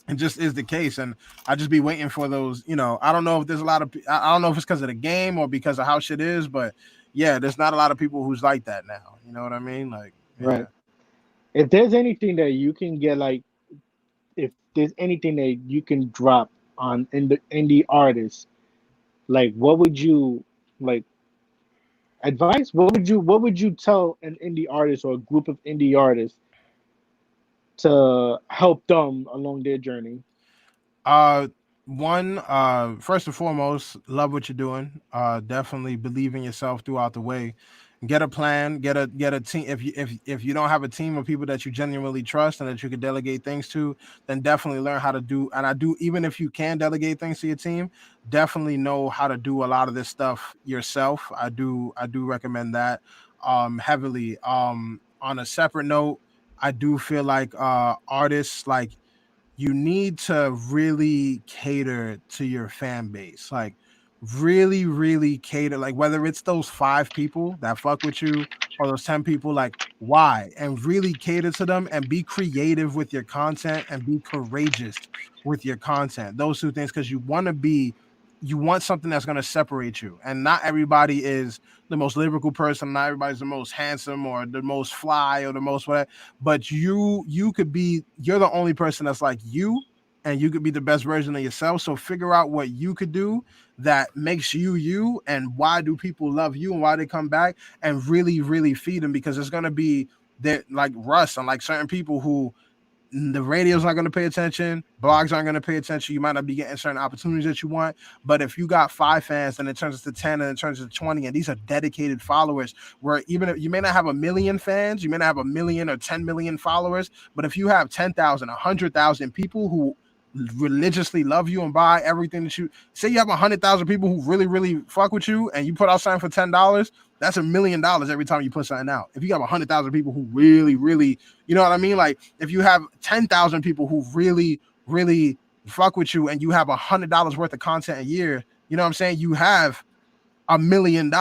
it just is the case, and I just be waiting for those. I don't know if there's a lot of, I don't know if it's because of the game or because of how shit is, but yeah, there's not a lot of people who's like that now. You know what I mean? Like, yeah. Right. If there's anything that you can get, like, if there's anything that you can drop on in the indie artists, like, what would you like advice? What would you tell an indie artist or a group of indie artists to help them along their journey? Uh, one, first and foremost, love what you're doing. Definitely believe in yourself throughout the way. Get a plan. Get a team. If you don't have a team of people that you genuinely trust and that you can delegate things to, then definitely learn how to do. And I do, even if you can delegate things to your team, definitely know how to do a lot of this stuff yourself. I do recommend that heavily. On a separate note, I do feel like artists like you need to really cater to your fan base. Like really, really cater. Like whether it's those 5 people that fuck with you or those 10 people, like why? And really cater to them and be creative with your content and be courageous with your content. Those two things, because you want something that's going to separate you. And not everybody is the most lyrical person, not everybody's the most handsome or the most fly or the most whatever, but you could be, you're the only person that's like you, and you could be the best version of yourself. So figure out what you could do that makes you you, and why do people love you and why they come back, and really really feed them, because it's going to be that like Russ and like certain people who the radio's not going to pay attention, blogs aren't going to pay attention, you might not be getting certain opportunities that you want. But if you got 5 fans and it turns to 10 and it turns to 20, and these are dedicated followers, where even if you may not have a million fans, you may not have a million or 10 million followers, but if you have 10,000, 100,000 people who religiously love you and buy everything that you say, you have 100,000 people who really really fuck with you, and you put out something for $10, that's $1 million every time you put something out. If you have 100,000 people who really really, you know what I mean, like if you have 10,000 people who really really fuck with you and you have $100 worth of content a year, you know what I'm saying, you have $1 million.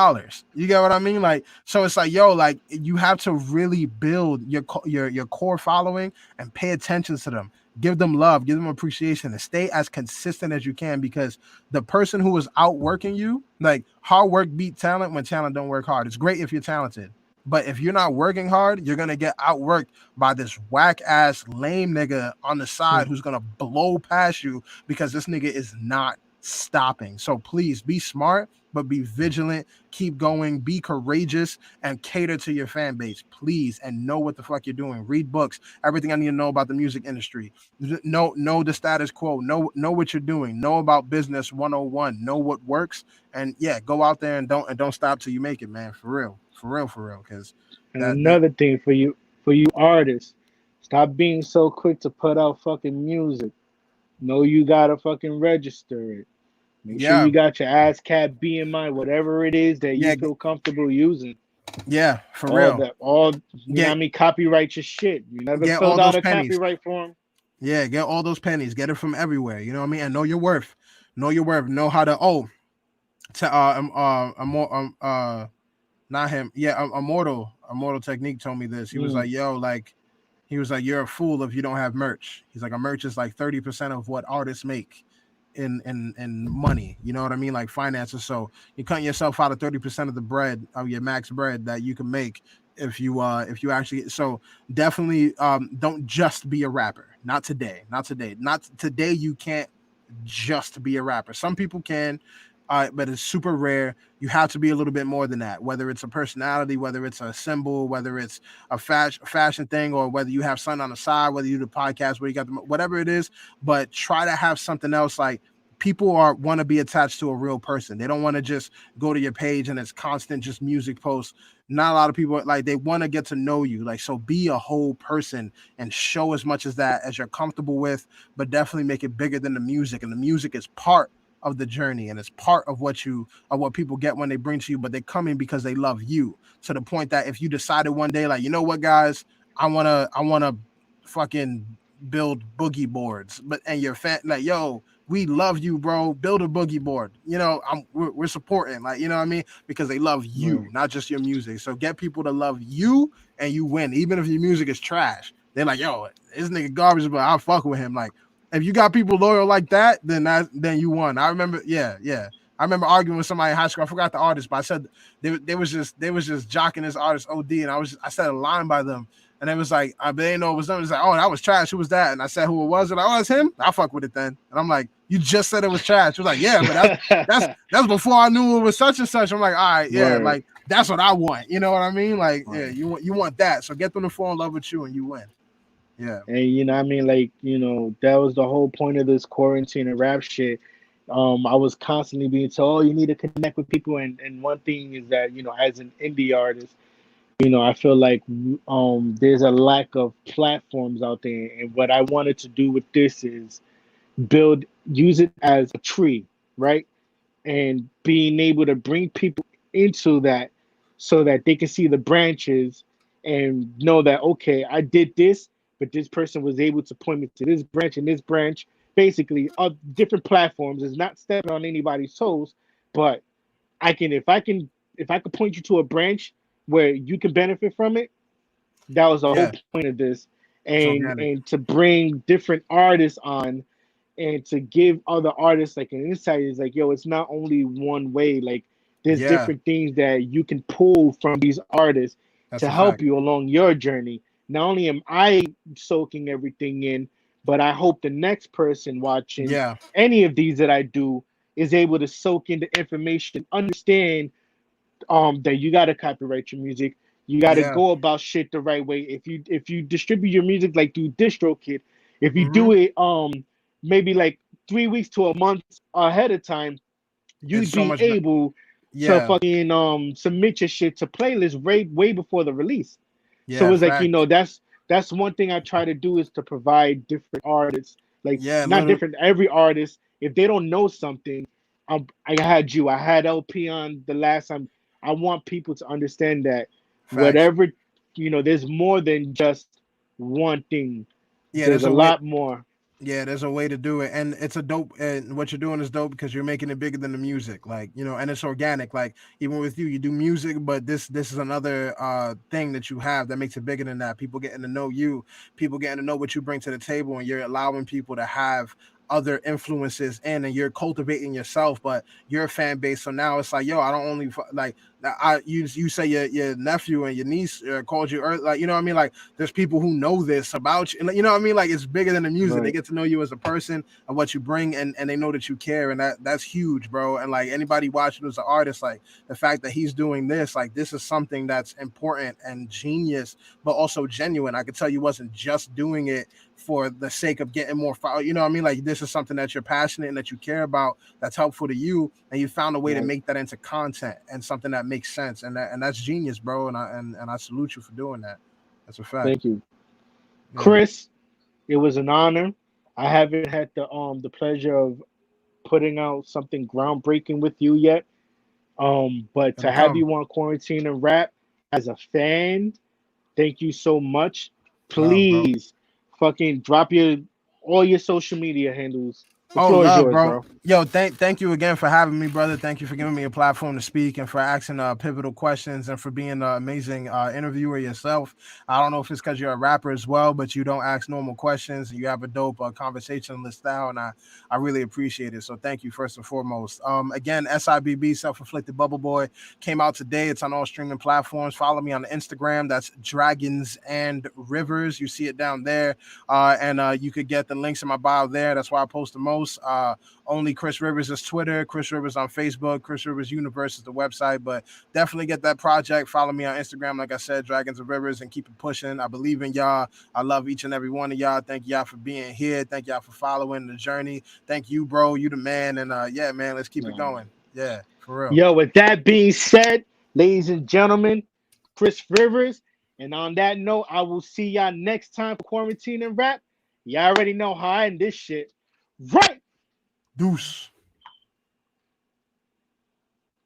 You get what I mean? Like, so it's like, yo, like you have to really build your core following and pay attention to them. Give them love, give them appreciation, and stay as consistent as you can, because the person who is outworking you, like hard work beat talent when talent don't work hard. It's great if you're talented, but if you're not working hard, you're gonna get outworked by this whack ass lame nigga on the side who's gonna blow past you because this nigga is not stopping. So please be smart, but be vigilant, keep going, be courageous, and cater to your fan base, please, and know what the fuck you're doing. Read books, everything I need to know about the music industry. Know the status quo, know what you're doing, know about business 101, know what works, and yeah, go out there and don't stop till you make it, man. For real. For real, for real. Cause And that another thing for you artists, stop being so quick to put out fucking music. Know you gotta fucking register it. Make sure Yeah, you got your ASCAP, BMI, whatever it is that you yeah, feel comfortable using. yeah, for All real. that, all you know what I Get mean, copyright your shit. You never get all filled out those a pennies. copyright form. Yeah, get all those pennies. Get it from everywhere. You know what I mean? And know your worth. Know your worth. Know how to. Oh, to more not him. Yeah, a mortal technique told me this. He was Mm, like, yo, like, he was like, you're a fool if you don't have merch. He's like, a merch is like 30% of what artists make in money. You know what I mean? Like finances. So you're cutting yourself out of 30% of the bread of your max bread that you can make if you actually. So definitely don't just be a rapper. Not today. Not today. Not today. You can't just be a rapper. Some people can, but it's super rare. You have to be a little bit more than that. Whether it's a personality, whether it's a symbol, whether it's a fashion thing, or whether you have something on the side, whether you do the podcast where you got the whatever it is. But try to have something else. Like people are want to be attached to a real person. They don't want to just go to your page and it's constant just music posts. Not a lot of people like they want to get to know you. Like so, be a whole person and show as much as that as you're comfortable with, but definitely make it bigger than the music. And the music is part of the journey and it's part of what people get when they bring to you, but they're coming because they love you to the point that if you decided one day, like, you know what, guys, I wanna fucking build boogie boards, but and your fan like, yo, we love you, bro. Build a boogie board. You know, we're supporting, like, you know what I mean, because they love you, right. not just your music. So get people to love you, and you win, even if your music is trash. They're like, yo, this nigga garbage, but I'll fuck with him. Like, if you got people loyal like that, then you won. I remember, yeah. I remember arguing with somebody in high school. I forgot the artist, but I said they was just jocking this artist OD, and I said a line by them, and it was like they didn't know it was them. It was like, oh, that was trash. Who was that? And I said who it was, and like, oh, it's him. I fuck with it then. And I'm like, you just said it was trash. It was like, yeah, but that's before I knew it was such and such. I'm like, all right, yeah, Word. like that's what I want. You know what I mean? Like, yeah, Right. you want that. So get them to fall in love with you, and you win. Yeah, And you know, what I mean, like, you know, that was the whole point of this quarantine and rap shit. I was constantly being told, oh, you need to connect with people, and one thing is that, you know, as an indie artist, you know, I feel like there's a lack of platforms out there, and what I wanted to do with this is use it as a tree, right? And being able to bring people into that so that they can see the branches and know that, okay, I did this, but this person was able to point me to this branch and this branch, basically different platforms. Is not stepping on anybody's toes, but if I could point you to a branch where you can benefit from it. That was the whole yeah, point of this. it's And organic. to bring different artists on and to give other artists like an insight is like, yo, it's not only one way. Like, there's Yeah, different things that you can pull from these artists that's to a help fact. you along your journey. Not only am I soaking everything in, but I hope the next person watching Yeah, any of these that I do is able to soak in the information, understand that you got to copyright your music. You got to yeah. go about shit the right way. If you distribute your music like through DistroKid, if you Mm-hmm. do it maybe like 3 weeks to a month ahead of time, It's you'd so be much. able to Yeah, fucking submit your shit to playlists way before the release. So yeah. it's like, you know, Facts. that's one thing I try to do is to provide different artists, like Yeah, not little different, every artist. If they don't know something, I had you, I had LP on the last time. I want people to understand that facts. whatever, you know, there's more than just one thing. Yeah, There's there's a a way. lot more. Yeah, there's a way to do it, and it's a dope. And what you're doing is dope because you're making it bigger than the music, like, you know, and it's organic. Like, even with you, you do music, but this is another thing that you have that makes it bigger than that. People getting to know you, people getting to know what you bring to the table, and you're allowing people to have other influences in, and you're cultivating yourself, but your fan base. So now it's like, yo, I don't only like you say your nephew and your niece called you like, you know what I mean, like there's people who know this about you, and you know what I mean, like it's bigger than the music. They Right. get to know you as a person and what you bring, and they know that you care, and that's huge, bro. And like anybody watching who's an artist, like the fact that he's doing this, like this is something that's important and genius, but also genuine. I could tell you wasn't just doing it for the sake of getting more you know what I mean, like this is something that you're passionate and that you care about, that's helpful to you, and you found a way to Right. make that into content and something that makes sense, and that's genius, bro. And I salute you for doing that. That's a fact. Thank you, Yeah. Chris. It was an honor. I haven't had the pleasure of putting out something groundbreaking with you yet. But It'll to have come. you on Quarantine and Rap as a fan, thank you so much. Love, bro. Please fucking drop your all your social media handles. The Oh, floor is love, yours, bro. bro. Yo, thank you again for having me, brother. Thank you for giving me a platform to speak and for asking pivotal questions and for being an amazing interviewer yourself. I don't know if it's because you're a rapper as well, but you don't ask normal questions and you have a dope conversationalist style, and I really appreciate it. So thank you first and foremost. Again, SIBB, Self-Inflicted Bubble Boy, came out today. It's on all streaming platforms. Follow me on Instagram. That's Dragons and Rivers. You see it down there. And you could get the links in my bio there. That's why I post the most. Only Chris Rivers is Twitter, Chris Rivers on Facebook, Chris Rivers Universe is the website. But definitely get that project. Follow me on Instagram, like I said, Dragons of Rivers, and keep it pushing. I believe in y'all. I love each and every one of y'all. Thank y'all for being here. Thank y'all for following the journey. Thank you, bro. You the man. And yeah, man, let's keep it going. Yeah, for real. Yo, with that being said, ladies and gentlemen, Chris Rivers. And on that note, I will see y'all next time for Quarantine and Rap. Y'all already know how I end this shit. Right. Deuce.